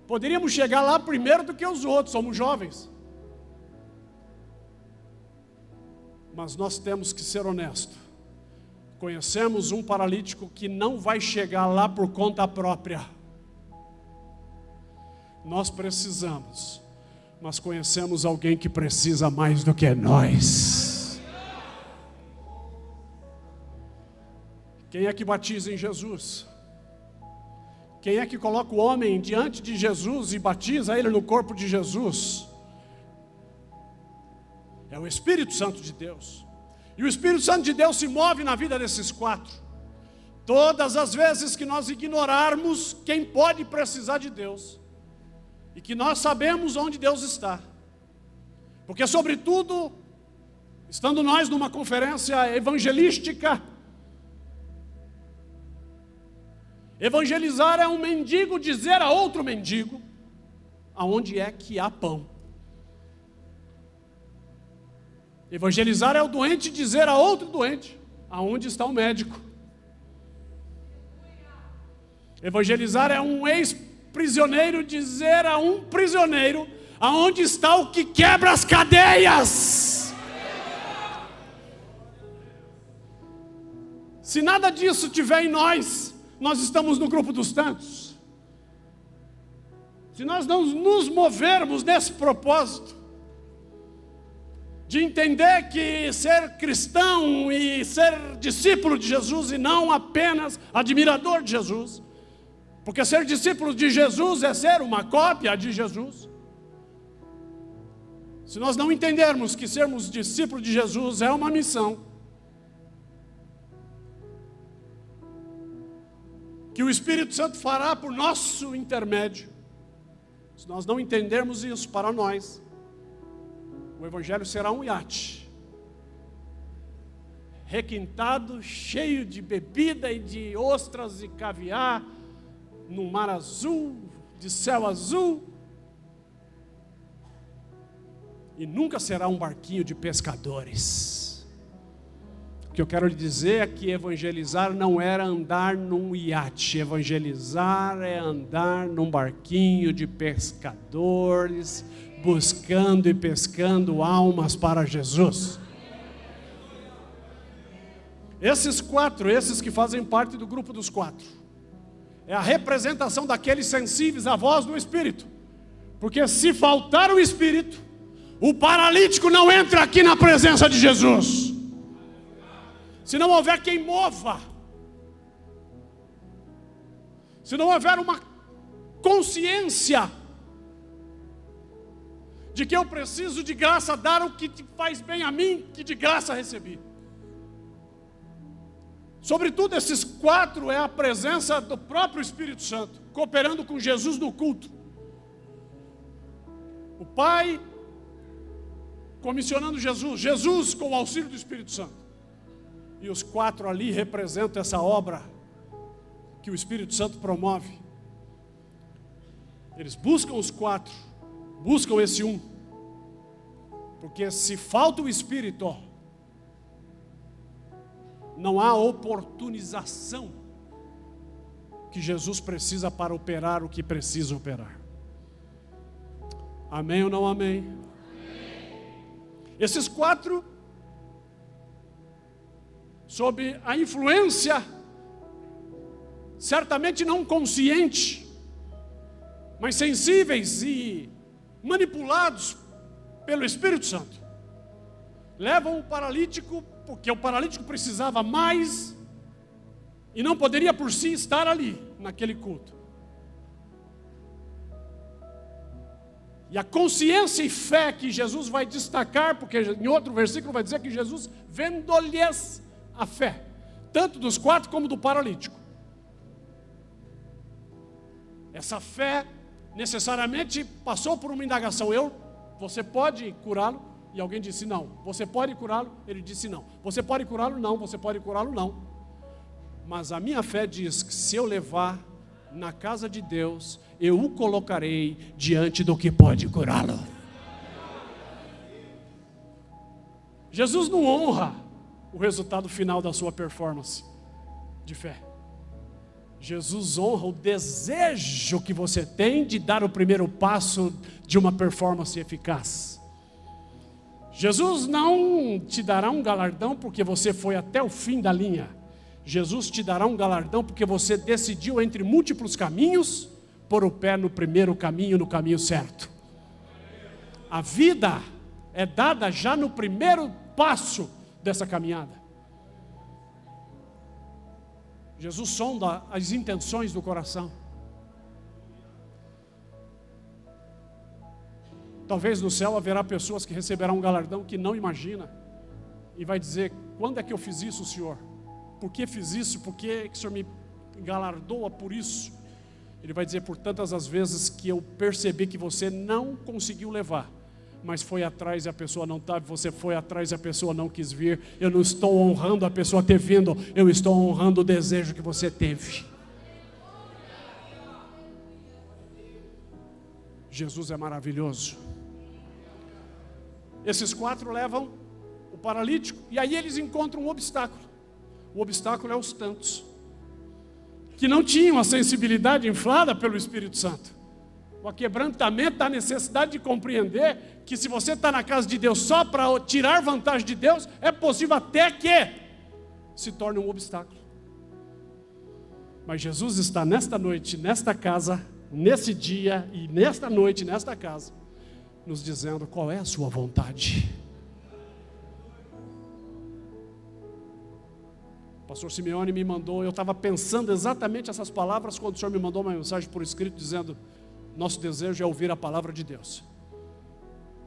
Poderíamos chegar lá primeiro do que os outros, somos jovens. Mas nós temos que ser honestos. Conhecemos um paralítico que não vai chegar lá por conta própria. Nós precisamos, mas conhecemos alguém que precisa mais do que nós. Quem é que batiza em Jesus? Quem é que coloca o homem diante de Jesus e batiza ele no corpo de Jesus? É o Espírito Santo de Deus. E o Espírito Santo de Deus se move na vida desses 4. Todas as vezes que nós ignorarmos quem pode precisar de Deus, e que nós sabemos onde Deus está, porque sobretudo, estando nós numa conferência evangelística, evangelizar é um mendigo dizer a outro mendigo aonde é que há pão. Evangelizar é o doente dizer a outro doente aonde está o médico. Evangelizar é um ex-prisioneiro dizer a um prisioneiro aonde está o que quebra as cadeias. Se nada disso tiver em nós, nós estamos no grupo dos tantos. Se nós não nos movermos nesse propósito de entender que ser cristão e ser discípulo de Jesus e não apenas admirador de Jesus, porque ser discípulo de Jesus é ser uma cópia de Jesus. Se nós não entendermos que sermos discípulos de Jesus é uma missão, que o Espírito Santo fará por nosso intermédio, se nós não entendermos isso para nós, o Evangelho será um iate, requintado, cheio de bebida e de ostras e caviar, num mar azul, de céu azul, e nunca será um barquinho de pescadores. O que eu quero lhe dizer é que evangelizar não era andar num iate, evangelizar é andar num barquinho de pescadores, buscando e pescando almas para Jesus. Esses 4, esses que fazem parte do grupo dos 4, é a representação daqueles sensíveis à voz do Espírito, porque se faltar o Espírito, o paralítico não entra aqui na presença de Jesus. Se não houver quem mova, se não houver uma consciência de que eu preciso de graça dar o que faz bem a mim, que de graça recebi. Sobretudo esses 4 é a presença do próprio Espírito Santo, cooperando com Jesus no culto. O Pai comissionando Jesus, Jesus com o auxílio do Espírito Santo. E os 4 ali representam essa obra que o Espírito Santo promove. Eles buscam os 4, buscam esse um. Porque se falta o Espírito, ó, não há oportunização que Jesus precisa para operar o que precisa operar. Amém ou não amém? Amém. Esses 4, sob a influência, certamente não consciente, mas sensíveis e manipulados pelo Espírito Santo, levam o paralítico, porque o paralítico precisava mais e não poderia por si estar ali, naquele culto. E a consciência e fé que Jesus vai destacar, porque em outro versículo vai dizer que Jesus vendou-lhes a fé, tanto dos 4 como do paralítico. Essa fé necessariamente passou por uma indagação. Você pode curá-lo? E alguém disse não. Você pode curá-lo? Ele disse não. Você pode curá-lo? Não. Você pode curá-lo? Não. Mas a minha fé diz que se eu levar na casa de Deus, eu o colocarei diante do que pode curá-lo. Jesus não honra o resultado final da sua performance de fé. Jesus honra o desejo que você tem de dar o primeiro passo de uma performance eficaz. Jesus não te dará um galardão porque você foi até o fim da linha. Jesus te dará um galardão porque você decidiu entre múltiplos caminhos pôr o pé no primeiro caminho, no caminho certo. A vida é dada já no primeiro passo dessa caminhada. Jesus sonda as intenções do coração. Talvez no céu haverá pessoas que receberão um galardão que não imagina e vai dizer: quando é que eu fiz isso, Senhor? Por que fiz isso? Por que o Senhor me galardoa por isso? Ele vai dizer: por tantas as vezes que eu percebi que você não conseguiu levar, mas foi atrás e a pessoa não estava, você foi atrás e a pessoa não quis vir. Eu não estou honrando a pessoa ter vindo, eu estou honrando o desejo que você teve. Jesus é maravilhoso. Esses 4 levam o paralítico e aí eles encontram um obstáculo. O obstáculo é os tantos que não tinham a sensibilidade inflada pelo Espírito Santo. O aquebrantamento da necessidade de compreender que se você está na casa de Deus só para tirar vantagem de Deus, é possível até que se torne um obstáculo. Mas Jesus está nesta noite, nesta casa, nesse dia e nesta noite, nesta casa, nos dizendo qual é a sua vontade. O pastor Simeone me mandou, eu estava pensando exatamente essas palavras quando o senhor me mandou uma mensagem por escrito dizendo: nosso desejo é ouvir a palavra de Deus.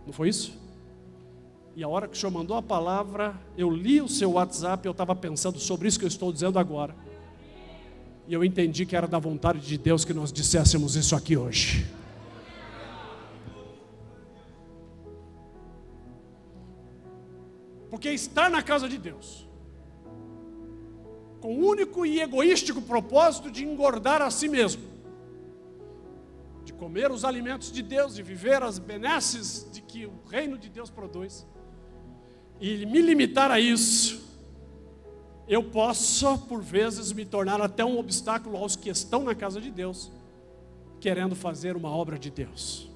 Não foi isso? E a hora que o senhor mandou a palavra, eu li o seu WhatsApp, eu estava pensando sobre isso que eu estou dizendo agora. E eu entendi que era da vontade de Deus que nós disséssemos isso aqui hoje. Porque estar na casa de Deus, com o único e egoístico propósito de engordar a si mesmo, de comer os alimentos de Deus e viver as benesses de que o reino de Deus produz, e me limitar a isso, eu posso, por vezes, me tornar até um obstáculo aos que estão na casa de Deus, querendo fazer uma obra de Deus.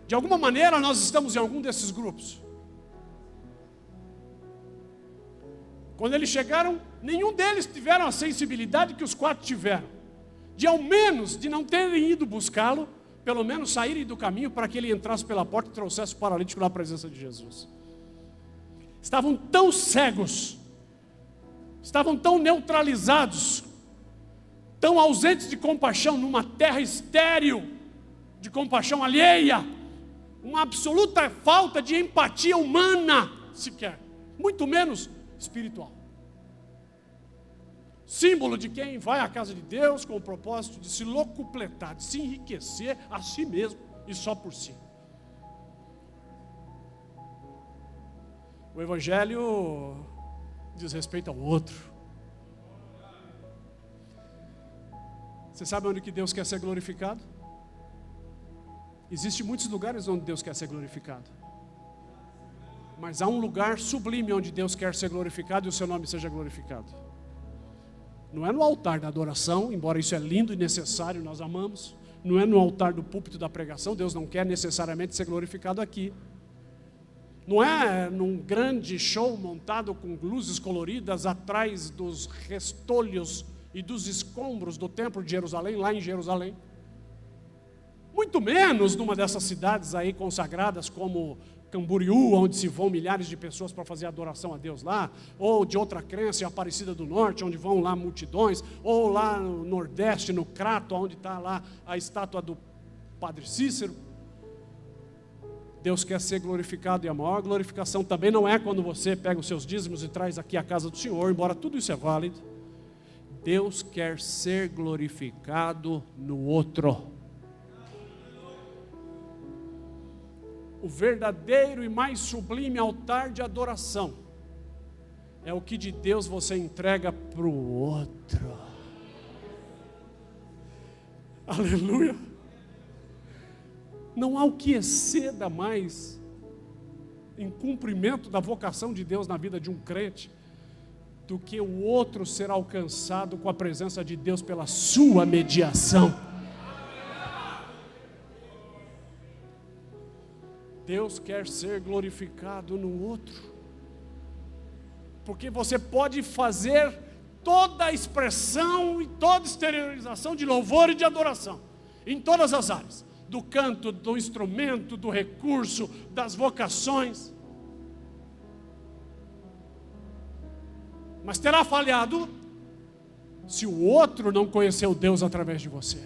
De alguma maneira, nós estamos em algum desses grupos. Quando eles chegaram, nenhum deles tiveram a sensibilidade que os 4 tiveram, de ao menos, de não terem ido buscá-lo, pelo menos saírem do caminho para que ele entrasse pela porta e trouxesse o paralítico na presença de Jesus. Estavam tão cegos, estavam tão neutralizados, tão ausentes de compaixão, numa terra estéril de compaixão alheia, uma absoluta falta de empatia humana sequer, muito menos espiritual. Símbolo de quem vai à casa de Deus com o propósito de se locupletar, de se enriquecer a si mesmo e só por si. O Evangelho diz respeito ao outro. Você sabe onde que Deus quer ser glorificado? Existem muitos lugares onde Deus quer ser glorificado. Mas há um lugar sublime onde Deus quer ser glorificado e o seu nome seja glorificado. Não é no altar da adoração, embora isso é lindo e necessário, nós amamos. Não é no altar do púlpito da pregação, Deus não quer necessariamente ser glorificado aqui. Não é num grande show montado com luzes coloridas atrás dos restolhos e dos escombros do templo de Jerusalém, lá em Jerusalém. Muito menos numa dessas cidades aí consagradas como Camboriú, onde se vão milhares de pessoas para fazer adoração a Deus lá, ou de outra crença, em Aparecida do Norte, onde vão lá multidões, ou lá no Nordeste, no Crato, onde está lá a estátua do Padre Cícero. Deus quer ser glorificado, e a maior glorificação também não é quando você pega os seus dízimos e traz aqui à casa do Senhor, embora tudo isso é válido. Deus quer ser glorificado no outro. O verdadeiro e mais sublime altar de adoração é o que de Deus você entrega para o outro. Aleluia. Não há o que exceda mais em cumprimento da vocação de Deus na vida de um crente do que o outro ser alcançado com a presença de Deus pela sua mediação. Deus quer ser glorificado no outro, porque você pode fazer toda a expressão e toda a exteriorização de louvor e de adoração, em todas as áreas, do canto, do instrumento, do recurso, das vocações, mas terá falhado se o outro não conheceu Deus através de você.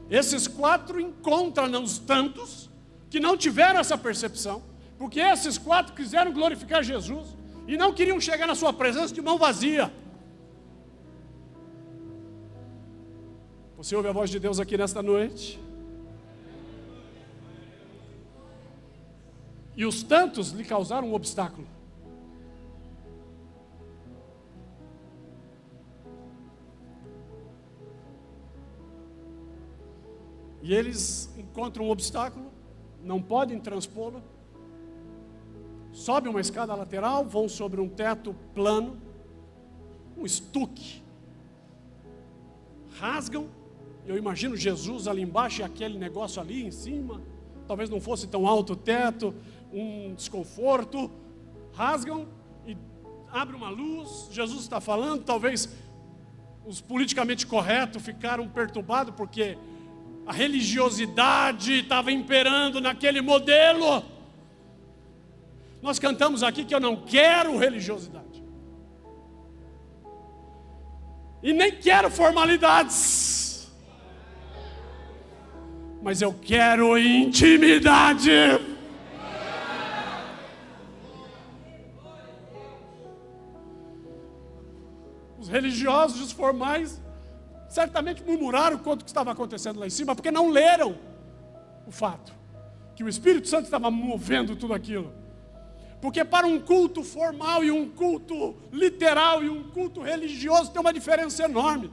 Esses 4 encontram os tantos que não tiveram essa percepção, porque esses 4 quiseram glorificar Jesus e não queriam chegar na sua presença de mão vazia. Você ouve a voz de Deus aqui nesta noite? E os tantos lhe causaram um obstáculo. E eles encontram um obstáculo, não podem transpô-lo, sobem uma escada lateral, vão sobre um teto plano, um estuque, rasgam, eu imagino Jesus ali embaixo e aquele negócio ali em cima, talvez não fosse tão alto o teto, um desconforto, rasgam e abre uma luz, Jesus está falando, talvez os politicamente corretos ficaram perturbados porque a religiosidade estava imperando naquele modelo. Nós cantamos aqui que eu não quero religiosidade. E nem quero formalidades. Mas eu quero intimidade. Os religiosos, os formais, certamente murmuraram contra o que estava acontecendo lá em cima, porque não leram o fato que o Espírito Santo estava movendo tudo aquilo. Porque para um culto formal e um culto literal e um culto religioso tem uma diferença enorme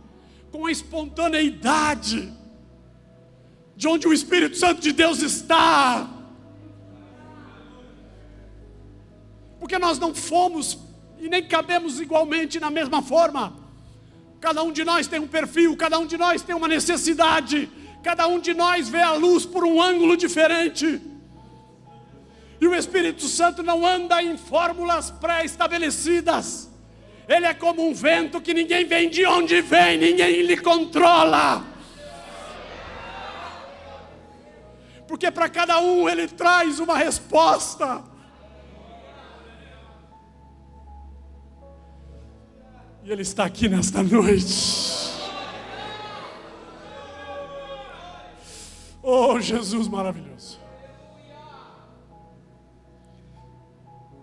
com a espontaneidade de onde o Espírito Santo de Deus está. Porque nós não fomos e nem cabemos igualmente na mesma forma. Cada um de nós tem um perfil, cada um de nós tem uma necessidade, cada um de nós vê a luz por um ângulo diferente. E o Espírito Santo não anda em fórmulas pré-estabelecidas. Ele é como um vento que ninguém vê de onde vem, ninguém lhe controla. Porque para cada um ele traz uma resposta. E Ele está aqui nesta noite. Oh, Jesus maravilhoso.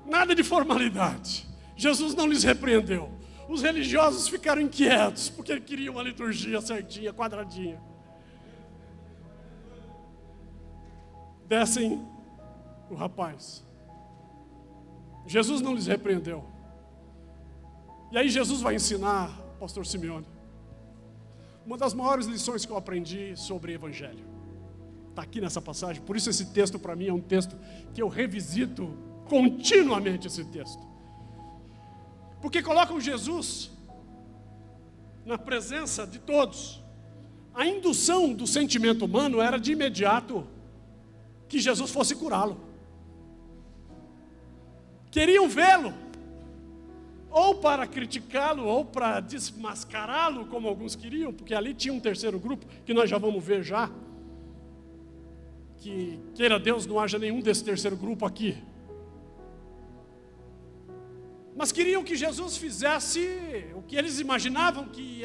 Nada de formalidade. Jesus não lhes repreendeu. Os religiosos ficaram inquietos, porque queriam uma liturgia certinha, quadradinha. Descem o rapaz. Jesus não lhes repreendeu. E aí Jesus vai ensinar pastor Simeone, uma das maiores lições que eu aprendi sobre evangelho está aqui nessa passagem. Por isso esse texto para mim é um texto que eu revisito continuamente, esse texto, porque colocam Jesus na presença de todos. A indução do sentimento humano era de imediato que Jesus fosse curá-lo. Queriam vê-lo, ou para criticá-lo, ou para desmascará-lo, como alguns queriam, porque ali tinha um terceiro grupo, que nós já vamos ver já, que queira Deus não haja nenhum desse terceiro grupo aqui. Mas queriam que Jesus fizesse o que eles imaginavam que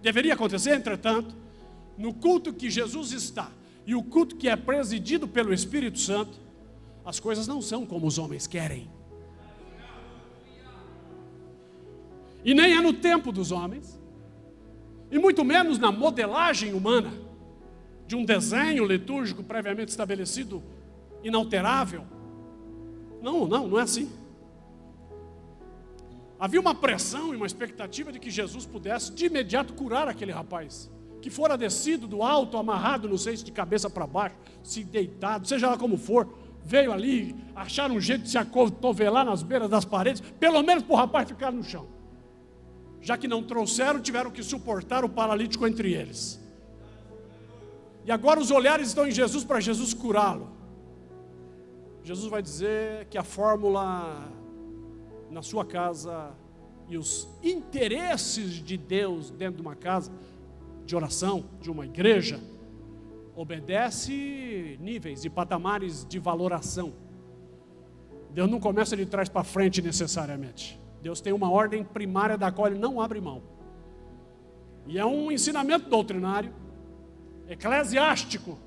deveria acontecer. Entretanto, no culto que Jesus está, e o culto que é presidido pelo Espírito Santo, as coisas não são como os homens querem. E nem é no tempo dos homens, e muito menos na modelagem humana, de um desenho litúrgico previamente estabelecido, inalterável. Não é assim. Havia uma pressão e uma expectativa de que Jesus pudesse de imediato curar aquele rapaz, que fora descido do alto, amarrado, não sei se de cabeça para baixo, se deitado, seja lá como for, veio ali, acharam um jeito de se acotovelar nas beiras das paredes, pelo menos para o rapaz ficar no chão. Já que não trouxeram, tiveram que suportar o paralítico entre eles. E agora os olhares estão em Jesus para Jesus curá-lo. Jesus vai dizer que a fórmula na sua casa e os interesses de Deus dentro de uma casa de oração, de uma igreja, obedece níveis e patamares de valoração. Deus não começa de trás para frente necessariamente. Deus tem uma ordem primária da qual Ele não abre mão. E é um ensinamento doutrinário, eclesiástico,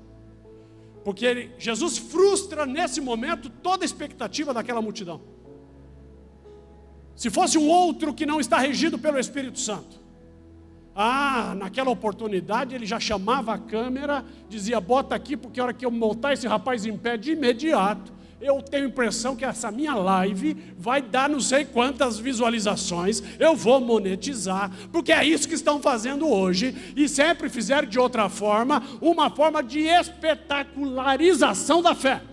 porque Jesus frustra nesse momento toda a expectativa daquela multidão. Se fosse um outro que não está regido pelo Espírito Santo, naquela oportunidade ele já chamava a câmera, dizia: bota aqui, porque a hora que eu botar esse rapaz em pé de imediato, eu tenho a impressão que essa minha live vai dar não sei quantas visualizações, eu vou monetizar, porque é isso que estão fazendo hoje, e sempre fizeram de outra forma, uma forma de espetacularização da fé.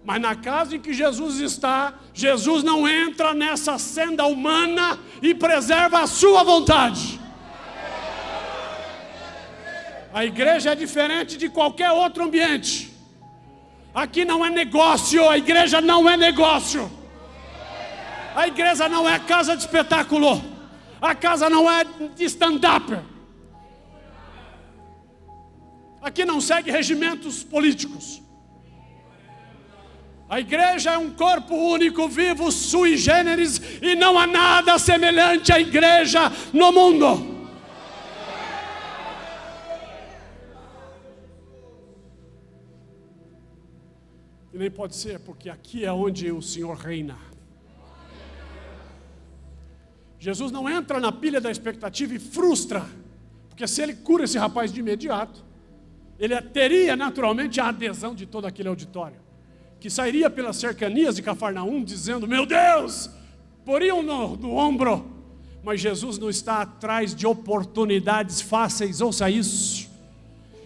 Mas na casa em que Jesus está, Jesus não entra nessa senda humana e preserva a sua vontade. A igreja é diferente de qualquer outro ambiente. Aqui não é negócio, a igreja não é negócio. A igreja não é casa de espetáculo. A casa não é de stand-up. Aqui não segue regimentos políticos. A igreja é um corpo único, vivo, sui generis, e não há nada semelhante à igreja no mundo. E nem pode ser, porque aqui é onde o Senhor reina. Jesus não entra na pilha da expectativa e frustra, porque se ele cura esse rapaz de imediato, ele teria naturalmente a adesão de todo aquele auditório, que sairia pelas cercanias de Cafarnaum dizendo: meu Deus, poriam no ombro. Mas Jesus não está atrás de oportunidades fáceis, ouça isso.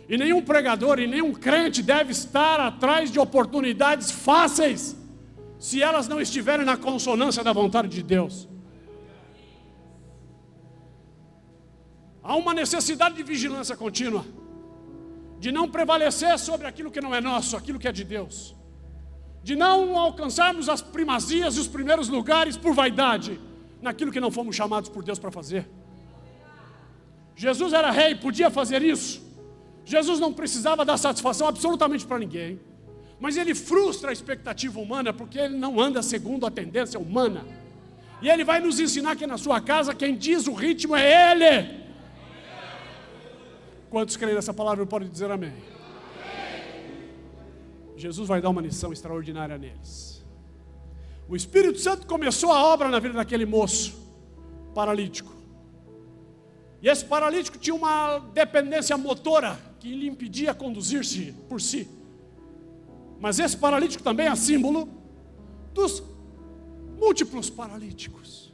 E nenhum pregador e nenhum crente deve estar atrás de oportunidades fáceis, se elas não estiverem na consonância da vontade de Deus. Há uma necessidade de vigilância contínua, de não prevalecer sobre aquilo que não é nosso, aquilo que é de Deus, de não alcançarmos as primazias e os primeiros lugares por vaidade, naquilo que não fomos chamados por Deus para fazer. Jesus era rei, podia fazer isso. Jesus não precisava dar satisfação absolutamente para ninguém, mas ele frustra a expectativa humana, porque ele não anda segundo a tendência humana. E ele vai nos ensinar que na sua casa quem diz o ritmo é Ele. Quantos creem nessa palavra podem dizer amém? Jesus vai dar uma lição extraordinária neles. O Espírito Santo começou a obra na vida daquele moço paralítico. E esse paralítico tinha uma dependência motora que lhe impedia conduzir-se por si. Mas esse paralítico também é símbolo dos múltiplos paralíticos.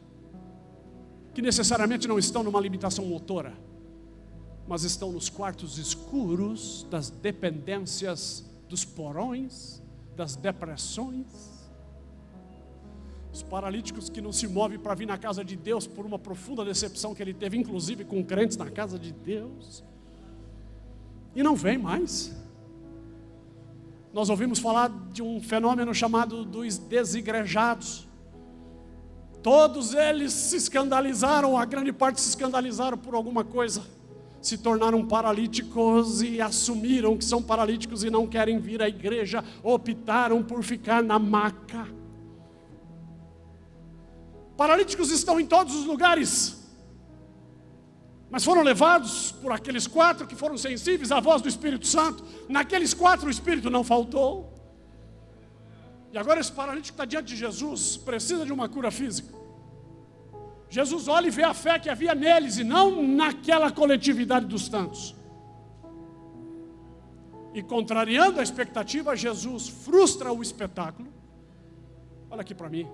que necessariamente não estão numa limitação motora, mas estão nos quartos escuros das dependências, dos porões, das depressões. Os paralíticos que não se movem para vir na casa de Deus por uma profunda decepção que ele teve, inclusive com crentes na casa de Deus, e não vem mais. Nós ouvimos falar de um fenômeno chamado dos desigrejados. Todos eles se escandalizaram, a grande parte se escandalizaram por alguma coisa, se tornaram paralíticos e assumiram que são paralíticos e não querem vir à igreja, optaram por ficar na maca. Paralíticos estão em todos os lugares, mas foram levados por aqueles 4 que foram sensíveis à voz do Espírito Santo. Naqueles 4 o Espírito não faltou. E agora esse paralítico está diante de Jesus, precisa de uma cura física. Jesus olha e vê a fé que havia neles e não naquela coletividade dos tantos. E contrariando a expectativa, Jesus frustra o espetáculo. Olha aqui para mim.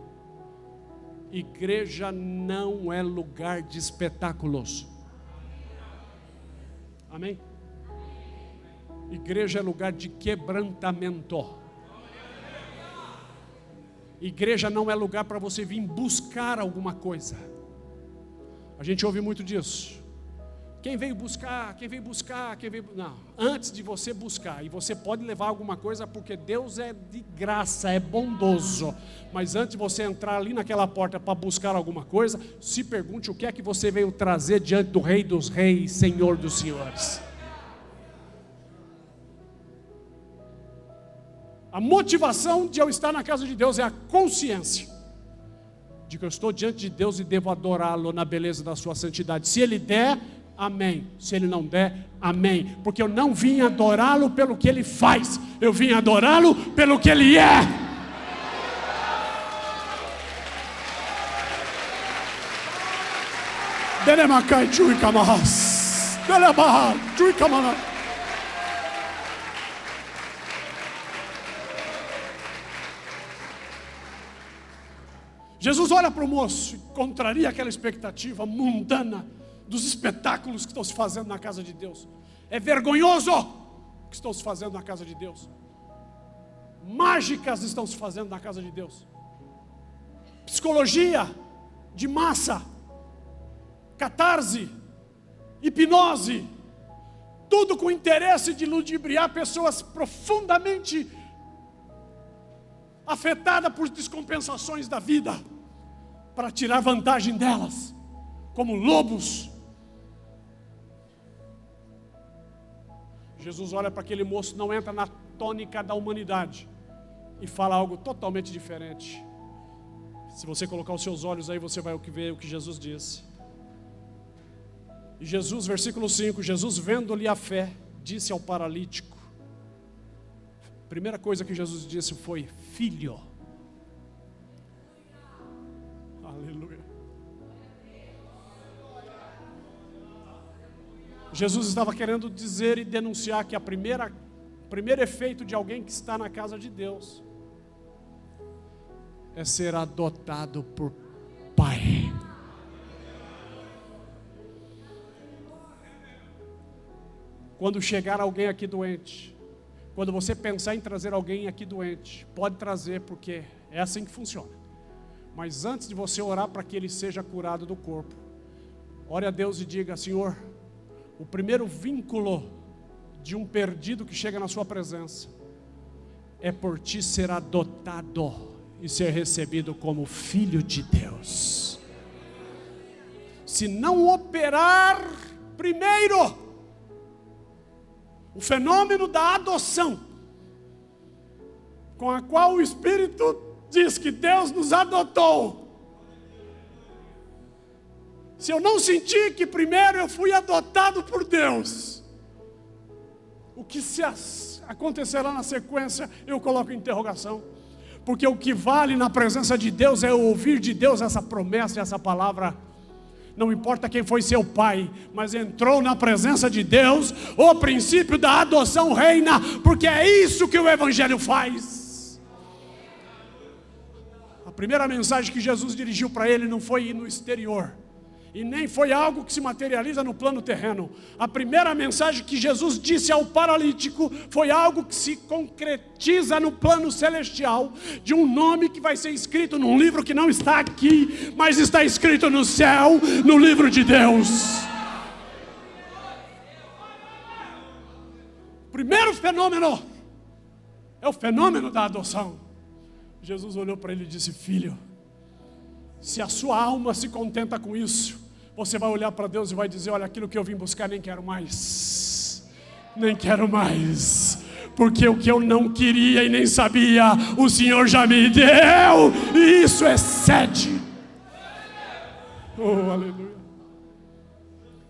Igreja não é lugar de espetáculos. Amém? Igreja é lugar de quebrantamento. Igreja não é lugar para você vir buscar alguma coisa. A gente ouve muito disso. Quem veio buscar, não, antes de você buscar, e você pode levar alguma coisa, porque Deus é de graça, é bondoso, mas antes de você entrar ali naquela porta para buscar alguma coisa, se pergunte o que é que você veio trazer diante do Rei dos Reis, Senhor dos Senhores. A motivação de eu estar na casa de Deus é a consciência de que eu estou diante de Deus e devo adorá-lo na beleza da sua santidade. Se Ele der, amém. Se Ele não der, amém. Porque eu não vim adorá-lo pelo que Ele faz, eu vim adorá-lo pelo que Ele é. Delemacai chui camarras, delebarra chui camarras. Jesus olha para o moço e contraria aquela expectativa mundana dos espetáculos que estão se fazendo na casa de Deus. É vergonhoso o que estão se fazendo na casa de Deus. Mágicas estão se fazendo na casa de Deus. Psicologia de massa, catarse, hipnose, tudo com o interesse de ludibriar pessoas profundamente afetadas por descompensações da vida, para tirar vantagem delas, como lobos. Jesus olha para aquele moço, não entra na tônica da humanidade e fala algo totalmente diferente. Se você colocar os seus olhos aí, você vai ver o que Jesus disse. E Jesus, versículo 5, Jesus vendo-lhe a fé, disse ao paralítico, a primeira coisa que Jesus disse foi: filho. Aleluia. Jesus estava querendo dizer e denunciar que o primeiro efeito de alguém que está na casa de Deus é ser adotado por Pai. Quando chegar alguém aqui doente, quando você pensar em trazer alguém aqui doente, pode trazer, porque é assim que funciona. Mas antes de você orar para que ele seja curado do corpo, ore a Deus e diga: Senhor, o primeiro vínculo de um perdido que chega na sua presença é por ti ser adotado e ser recebido como filho de Deus. Se não operar primeiro o fenômeno da adoção, com a qual o Espírito diz que Deus nos adotou, se eu não sentir que primeiro eu fui adotado por Deus, o que se acontecerá na sequência, eu coloco em interrogação. Porque o que vale na presença de Deus é ouvir de Deus essa promessa, essa palavra. Não importa quem foi seu pai, mas entrou na presença de Deus, o princípio da adoção reina, porque é isso que o Evangelho faz. A primeira mensagem que Jesus dirigiu para ele não foi ir no exterior, E nem foi algo que se materializa no plano terreno. A primeira mensagem que Jesus disse ao paralítico foi algo que se concretiza no plano celestial, de um nome que vai ser escrito num livro que não está aqui, mas está escrito no céu, no livro de Deus. O primeiro fenômeno é o fenômeno da adoção. Jesus olhou para ele e disse: filho, se a sua alma se contenta com isso, você vai olhar para Deus e vai dizer: olha, aquilo que eu vim buscar nem quero mais. Nem quero mais. Porque o que eu não queria e nem sabia, o Senhor já me deu. E isso é sede. Oh, aleluia.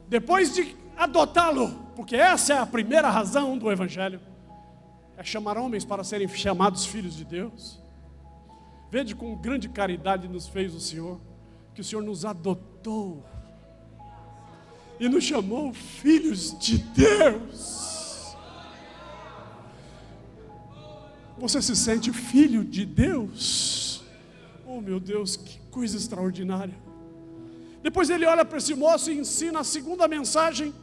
Depois de adotá-lo, porque essa é a primeira razão do Evangelho, é chamar homens para serem chamados filhos de Deus. Vede com grande caridade nos fez o Senhor, que o Senhor nos adotou e nos chamou filhos de Deus. Você se sente filho de Deus? Oh meu Deus, que coisa extraordinária. Depois ele olha para esse moço e ensina a segunda mensagem,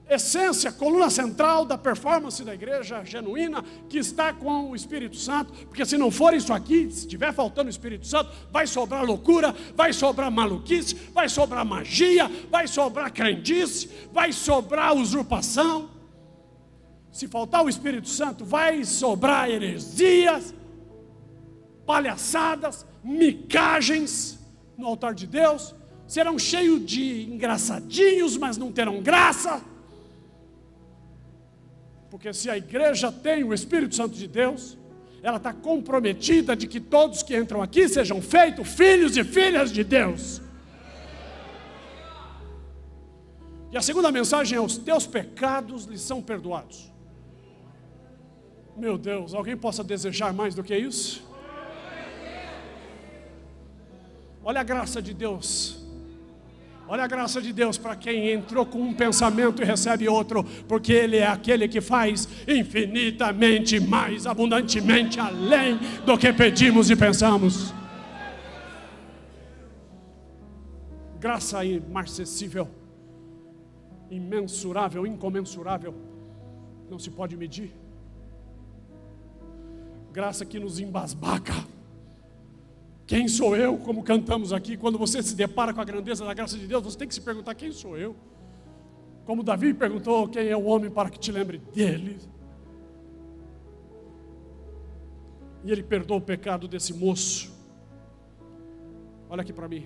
essência, coluna central da performance da igreja genuína, que está com o Espírito Santo. Porque se não for isso aqui, se estiver faltando o Espírito Santo, vai sobrar loucura, vai sobrar maluquice, vai sobrar magia, vai sobrar crendice, vai sobrar usurpação. Se faltar o Espírito Santo, vai sobrar heresias, palhaçadas, micagens no altar de Deus. Serão cheios de engraçadinhos, mas não terão graça. Porque se a igreja tem o Espírito Santo de Deus, ela está comprometida de que todos que entram aqui sejam feitos filhos e filhas de Deus. E a segunda mensagem é: os teus pecados lhes são perdoados. Meu Deus, alguém possa desejar mais do que isso? Olha a graça de Deus. Olha a graça de Deus para quem entrou com um pensamento e recebe outro, porque Ele é aquele que faz infinitamente mais, abundantemente, além do que pedimos e pensamos. Graça imarcessível, imensurável, incomensurável, não se pode medir. Graça que nos embasbaca. Quem sou eu? Como cantamos aqui, quando você se depara com a grandeza da graça de Deus, você tem que se perguntar: quem sou eu? Como Davi perguntou: quem é o homem para que te lembre dele? E ele perdoa o pecado desse moço. Olha aqui para mim.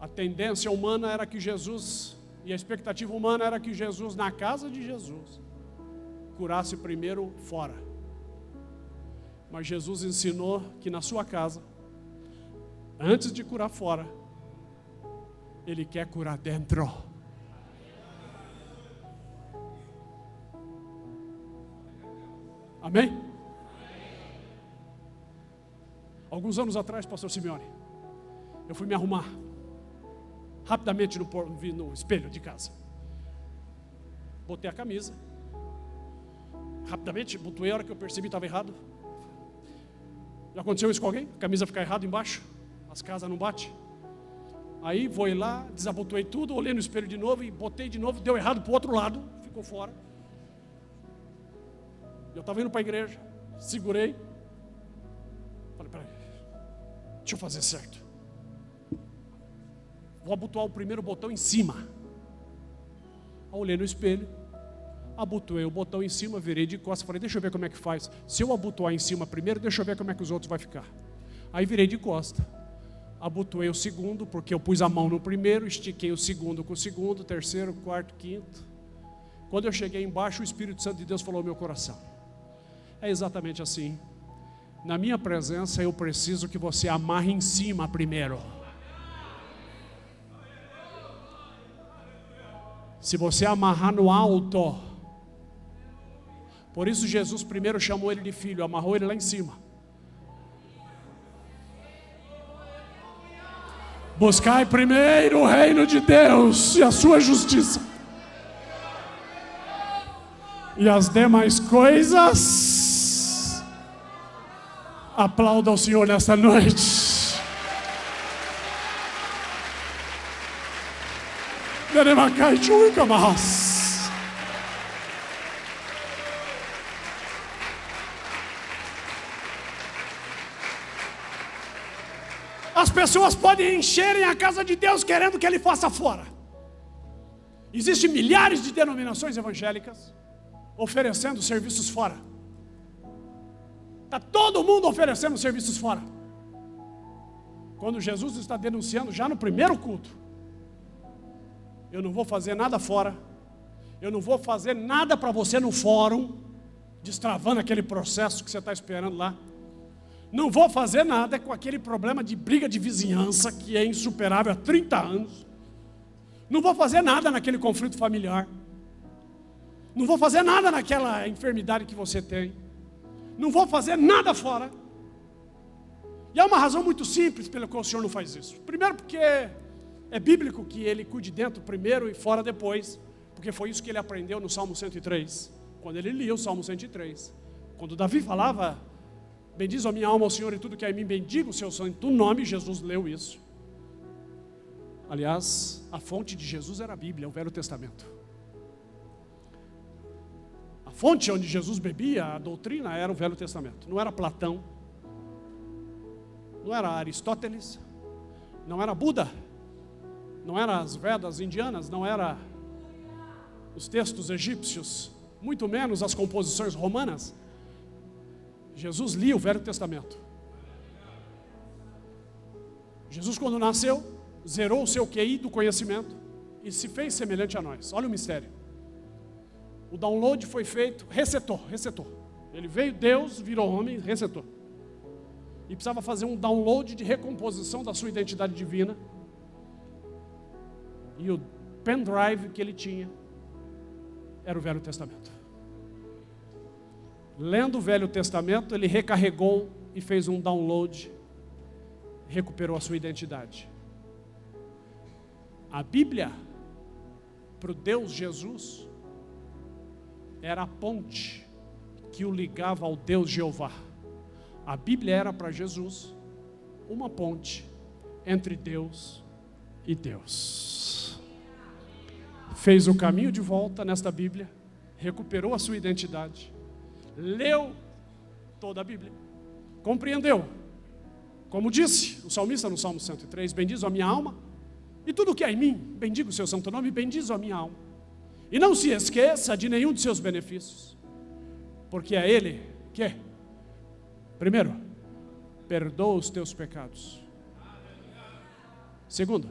A tendência humana era que Jesus, e a expectativa humana era que Jesus, na casa de Jesus, curasse primeiro fora. Mas Jesus ensinou que na sua casa, antes de curar fora, Ele quer curar dentro. Amém? Alguns anos atrás, pastor Simeone, eu fui me arrumar rapidamente no espelho de casa. Botei a camisa, rapidamente, botuei, a hora que eu percebi estava errado. Já aconteceu isso com alguém? A camisa fica errada embaixo, as casas não batem. Aí vou lá, desabotoei tudo, olhei no espelho de novo e botei de novo, deu errado para o outro lado, ficou fora. Eu estava indo para a igreja, segurei, falei: peraí, deixa eu fazer certo. Vou abotoar o primeiro botão em cima. Aí olhei no espelho, abotoei o botão em cima, virei de costas, falei: deixa eu ver como é que faz. Se eu abotoar em cima primeiro, deixa eu ver como é que os outros vão ficar. Aí virei de costas, abotoei o segundo, porque eu pus a mão no primeiro, estiquei o segundo com o segundo, terceiro, quarto, quinto. Quando eu cheguei embaixo, o Espírito Santo de Deus falou ao meu coração: é exatamente assim. Na minha presença eu preciso que você amarre em cima primeiro. Se você amarrar no alto, por isso Jesus primeiro chamou ele de filho, amarrou ele lá em cima. Buscai primeiro o reino de Deus e a sua justiça, e as demais coisas. Aplauda o Senhor nesta noite. As pessoas podem encherem a casa de Deus querendo que Ele faça fora. Existem milhares de denominações evangélicas oferecendo serviços fora. Está todo mundo oferecendo serviços fora. Quando Jesus está denunciando já no primeiro culto: eu não vou fazer nada fora, eu não vou fazer nada para você no fórum, destravando aquele processo que você está esperando lá. Não vou fazer nada com aquele problema de briga de vizinhança que é insuperável há 30 anos. Não vou fazer nada naquele conflito familiar. Não vou fazer nada naquela enfermidade que você tem. Não vou fazer nada fora. E há uma razão muito simples pela qual o Senhor não faz isso. Primeiro, porque é bíblico que Ele cuide dentro primeiro e fora depois. Porque foi isso que ele aprendeu no Salmo 103. Quando ele lia o Salmo 103. Quando Davi falava: bendiz a minha alma ao Senhor e tudo que há em mim, bendiga o seu santo nome, Jesus leu isso. Aliás, a fonte de Jesus era a Bíblia, o Velho Testamento. A fonte onde Jesus bebia a doutrina era o Velho Testamento. Não era Platão, não era Aristóteles, não era Buda, não era as Vedas indianas, não era os textos egípcios, muito menos as composições romanas. Jesus lia o Velho Testamento. Jesus, quando nasceu, zerou o seu QI do conhecimento e se fez semelhante a nós. Olha o mistério. O download foi feito, resetou. Ele veio, Deus, virou homem, resetou. E precisava fazer um download de recomposição da sua identidade divina. E o pendrive que ele tinha era o Velho Testamento. Lendo o Velho Testamento, ele recarregou e fez um download, recuperou a sua identidade. A Bíblia, para o Deus Jesus, era a ponte que o ligava ao Deus Jeová. A Bíblia era para Jesus uma ponte entre Deus e Deus. Fez o caminho de volta nesta Bíblia, recuperou a sua identidade, leu toda a Bíblia, compreendeu, como disse o salmista no Salmo 103, bendiz a minha alma e tudo o que há em mim, bendiga o seu santo nome, bendiz a minha alma, e não se esqueça de nenhum de seus benefícios, porque é Ele que, primeiro, perdoa os teus pecados, segundo,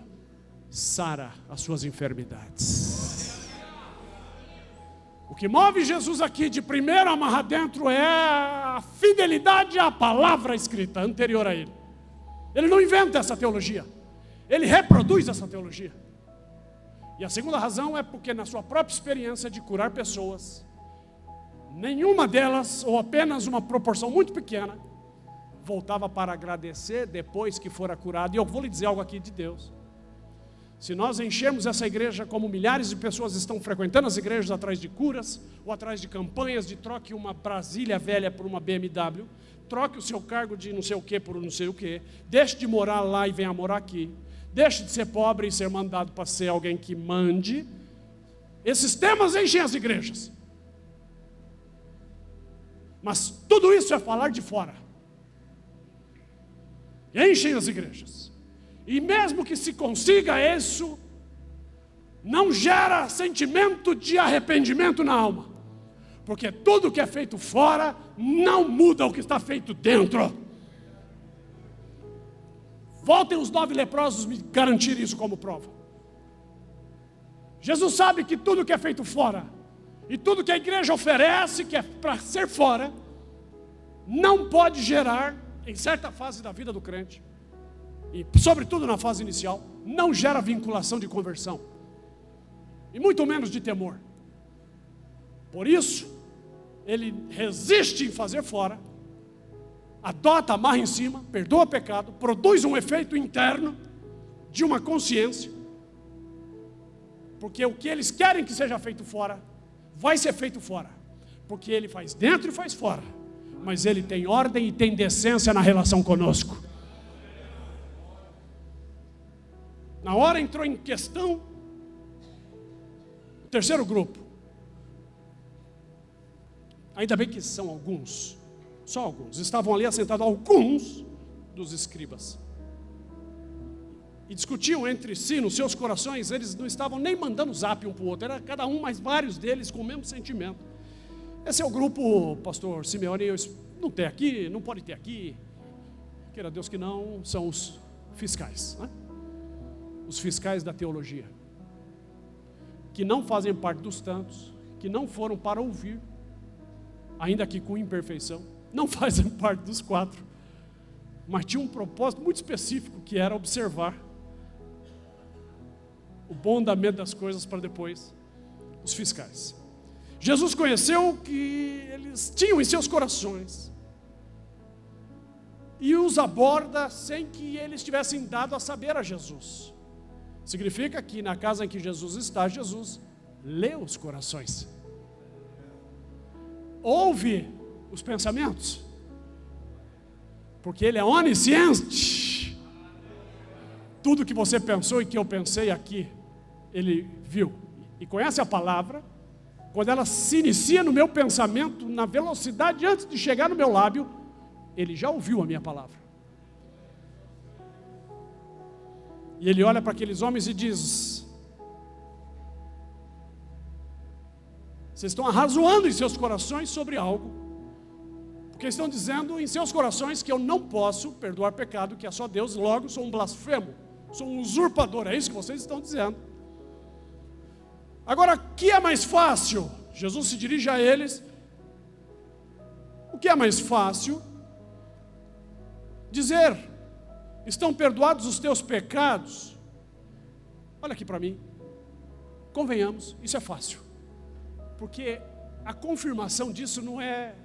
sara as suas enfermidades. O que move Jesus aqui de primeiro amarrar dentro é a fidelidade à palavra escrita anterior a ele. Ele não inventa essa teologia, ele reproduz essa teologia. E a segunda razão é porque na sua própria experiência de curar pessoas, nenhuma delas, ou apenas uma proporção muito pequena, voltava para agradecer depois que fora curado. E eu vou lhe dizer algo aqui de Deus. Se nós enchermos essa igreja como milhares de pessoas estão frequentando as igrejas atrás de curas, ou atrás de campanhas de troque uma Brasília velha por uma BMW, troque o seu cargo de não sei o que por não sei o que, deixe de morar lá e venha morar aqui, deixe de ser pobre e ser mandado para ser alguém que mande, esses temas enchem as igrejas. Mas tudo isso é falar de fora. Enchem as igrejas. E mesmo que se consiga isso, não gera sentimento de arrependimento na alma. Porque tudo que é feito fora não muda o que está feito dentro. Voltem os 9 leprosos me garantir isso como prova. Jesus sabe que tudo que é feito fora, e tudo que a igreja oferece, que é para ser fora, não pode gerar, em certa fase da vida do crente, e sobretudo na fase inicial, não gera vinculação de conversão, e muito menos de temor. Por isso, ele resiste em fazer fora, adota, amarra em cima, perdoa o pecado, produz um efeito interno de uma consciência, porque o que eles querem que seja feito fora, vai ser feito fora, porque ele faz dentro e faz fora, mas ele tem ordem e tem decência na relação conosco. Na hora entrou em questão Terceiro grupo. Ainda bem que são alguns, só alguns. Estavam ali assentados alguns dos escribas. E discutiam entre si, nos seus corações. Eles não estavam nem mandando zap um para o outro. Era cada um, mas vários deles com o mesmo sentimento. Esse é o grupo, pastor Simeone, não tem aqui, não pode ter aqui. Queira Deus que não, são os fiscais, né? Os fiscais da teologia, que não fazem parte dos tantos, que não foram para ouvir, ainda que com imperfeição, não fazem parte dos 4, mas tinham um propósito muito específico, que era observar o bom andamento das coisas para depois os fiscais. Jesus conheceu o que eles tinham em seus corações e os aborda sem que eles tivessem dado a saber a Jesus. Significa que na casa em que Jesus está, Jesus lê os corações, ouve os pensamentos, porque Ele é onisciente. Tudo que você pensou e que eu pensei aqui, Ele viu e conhece a palavra. Quando ela se inicia no meu pensamento, na velocidade antes de chegar no meu lábio, Ele já ouviu a minha palavra. E Ele olha para aqueles homens e diz: vocês estão arrazoando em seus corações sobre algo, porque estão dizendo em seus corações que eu não posso perdoar pecado, que é só Deus, logo sou um blasfemo, sou um usurpador. É isso que vocês estão dizendo. Agora, o que é mais fácil? Jesus se dirige a eles. O que é mais fácil? Dizer: estão perdoados os teus pecados? Olha aqui para mim. Convenhamos, isso é fácil, porque a confirmação disso não é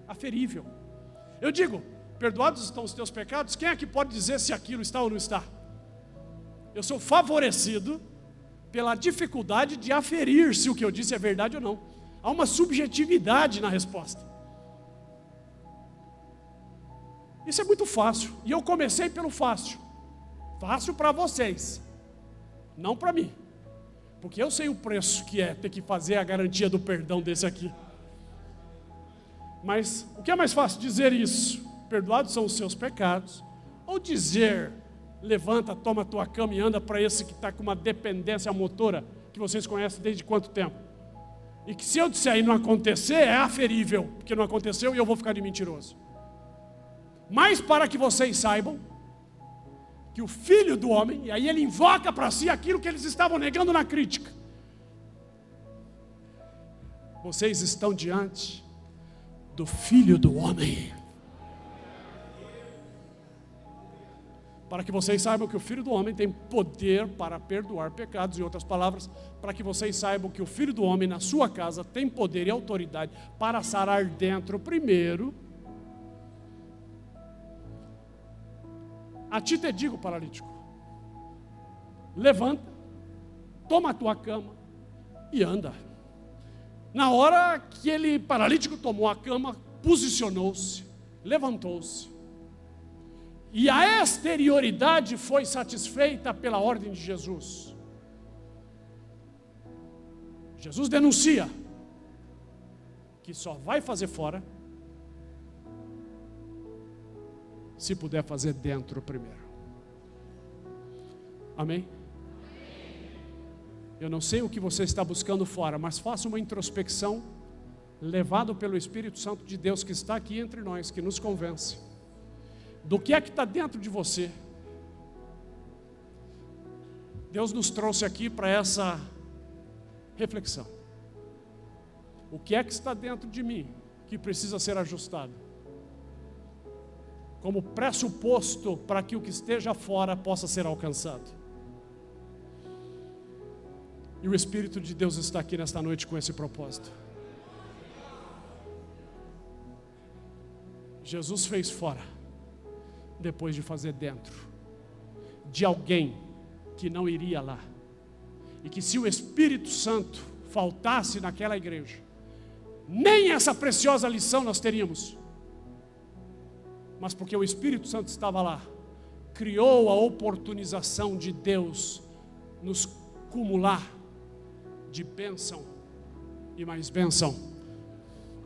aferível. Eu digo: perdoados estão os teus pecados. Quem é que pode dizer se aquilo está ou não está? Eu sou favorecido pela dificuldade de aferir se o que eu disse é verdade ou não. Há uma subjetividade na resposta. Isso é muito fácil, e eu comecei pelo fácil. Fácil para vocês, não para mim, porque eu sei o preço que é ter que fazer a garantia do perdão desse aqui. Mas o que é mais fácil, dizer isso: perdoados são os seus pecados, ou dizer: levanta, toma a tua cama e anda para esse que está com uma dependência motora, que vocês conhecem desde quanto tempo? E que se eu disser e não acontecer, é aferível, porque não aconteceu e eu vou ficar de mentiroso. Mas para que vocês saibam que o Filho do Homem, e aí ele invoca para si aquilo que eles estavam negando na crítica. Vocês estão diante do Filho do Homem. Para que vocês saibam que o Filho do Homem tem poder para perdoar pecados. Em outras palavras, para que vocês saibam que o Filho do Homem na sua casa tem poder e autoridade para sarar dentro primeiro. A ti te digo, paralítico, levanta, toma a tua cama e anda. Na hora que ele, paralítico, tomou a cama, posicionou-se, levantou-se. E a exterioridade foi satisfeita pela ordem de Jesus. Jesus denuncia que só vai fazer fora se puder fazer dentro primeiro. Amém? Eu não sei o que você está buscando fora, mas faça uma introspecção, levado pelo Espírito Santo de Deus que está aqui entre nós, que nos convence do que é que está dentro de você. Deus nos trouxe aqui para essa reflexão. O que é que está dentro de mim que precisa ser ajustado, como pressuposto para que o que esteja fora possa ser alcançado? E o Espírito de Deus está aqui nesta noite com esse propósito. Jesus fez fora, depois de fazer dentro, de alguém que não iria lá. E que se o Espírito Santo faltasse naquela igreja, nem essa preciosa lição nós teríamos. Mas porque o Espírito Santo estava lá, criou a oportunização de Deus nos cumular de bênção e mais bênção,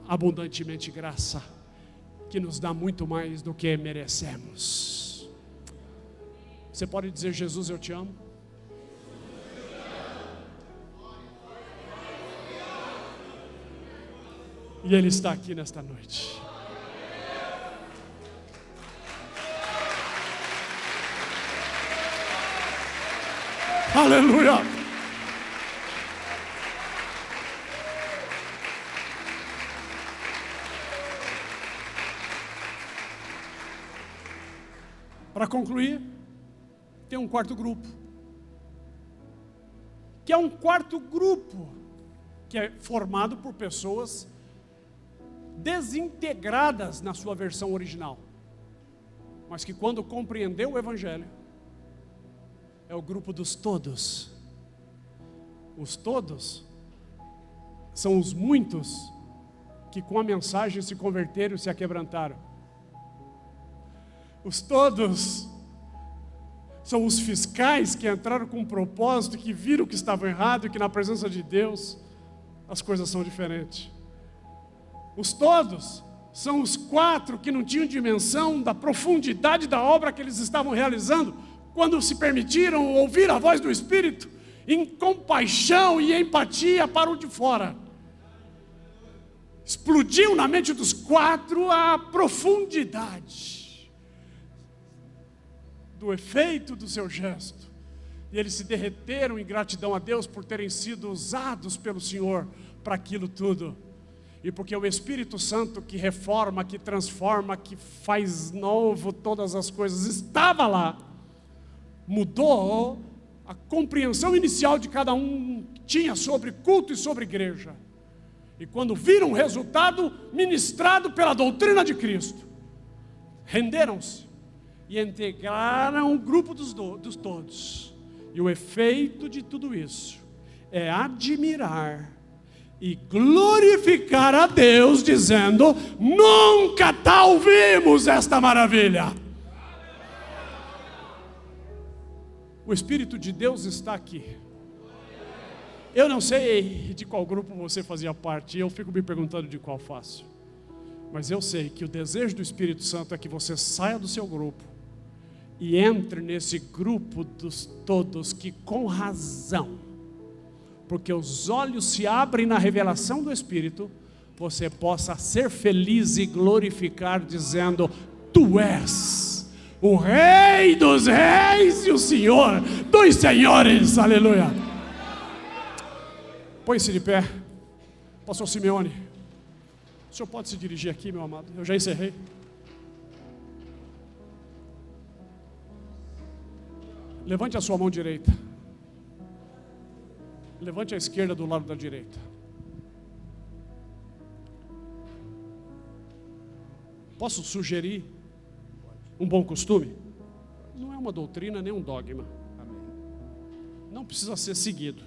abundantemente graça, que nos dá muito mais do que merecemos. Você pode dizer: Jesus, eu te amo? E Ele está aqui nesta noite. Aleluia! Para concluir, tem um quarto grupo, que é um quarto grupo que é formado por pessoas desintegradas na sua versão original, mas que quando compreendeu o Evangelho, é o grupo dos todos. Os todos são os muitos que com a mensagem se converteram e se aquebrantaram. Os todos são os fiscais que entraram com um propósito, que viram que estavam errados e que na presença de Deus as coisas são diferentes. Os todos são os 4 que não tinham dimensão da profundidade da obra que eles estavam realizando, quando se permitiram ouvir a voz do Espírito, em compaixão e empatia para o de fora. Explodiu na mente dos 4 a profundidade do efeito do seu gesto. E eles se derreteram em gratidão a Deus por terem sido usados pelo Senhor para aquilo tudo. E porque o Espírito Santo que reforma, que transforma, que faz novo todas as coisas, estava lá, mudou a compreensão inicial de cada um tinha sobre culto e sobre igreja. E quando viram o resultado ministrado pela doutrina de Cristo, renderam-se e integraram o grupo dos todos. E o efeito de tudo isso é admirar e glorificar a Deus, dizendo: nunca tal vimos esta maravilha. O Espírito de Deus está aqui. Eu não sei de qual grupo você fazia parte, eu fico me perguntando de qual faço. Mas eu sei que o desejo do Espírito Santo é que você saia do seu grupo e entre nesse grupo dos todos, que com razão, porque os olhos se abrem na revelação do Espírito, você possa ser feliz e glorificar, dizendo: tu és o Rei dos Reis e o Senhor dos Senhores. Aleluia. Põe-se de pé. Pastor Simeone, o senhor pode se dirigir aqui, meu amado? Eu já encerrei. Levante a sua mão direita. Levante a esquerda do lado da direita. Posso sugerir um bom costume? Não é uma doutrina nem um dogma. Não precisa ser seguido,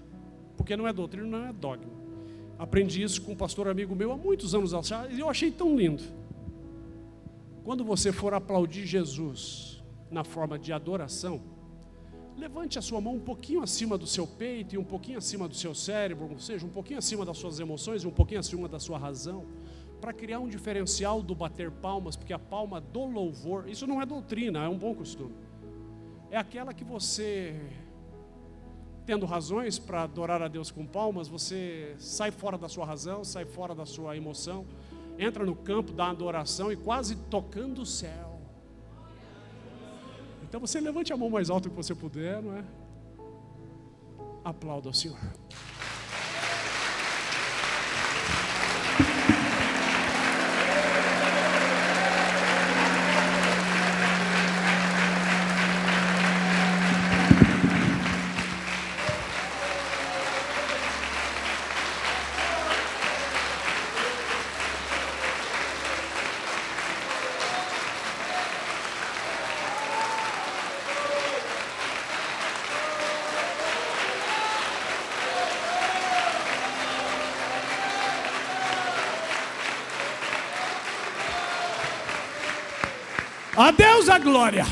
porque não é doutrina, não é dogma. Aprendi isso com um pastor amigo meu há muitos anos atrás, e eu achei tão lindo. Quando você for aplaudir Jesus na forma de adoração, levante a sua mão um pouquinho acima do seu peito e um pouquinho acima do seu cérebro, ou seja, um pouquinho acima das suas emoções e um pouquinho acima da sua razão, para criar um diferencial do bater palmas, porque a palma do louvor, isso não é doutrina, é um bom costume. É aquela que você, tendo razões para adorar a Deus com palmas, você sai fora da sua razão, sai fora da sua emoção, entra no campo da adoração e quase tocando o céu. Então você levante a mão mais alto que você puder, não é? Aplauda ao Senhor. A Deus a glória.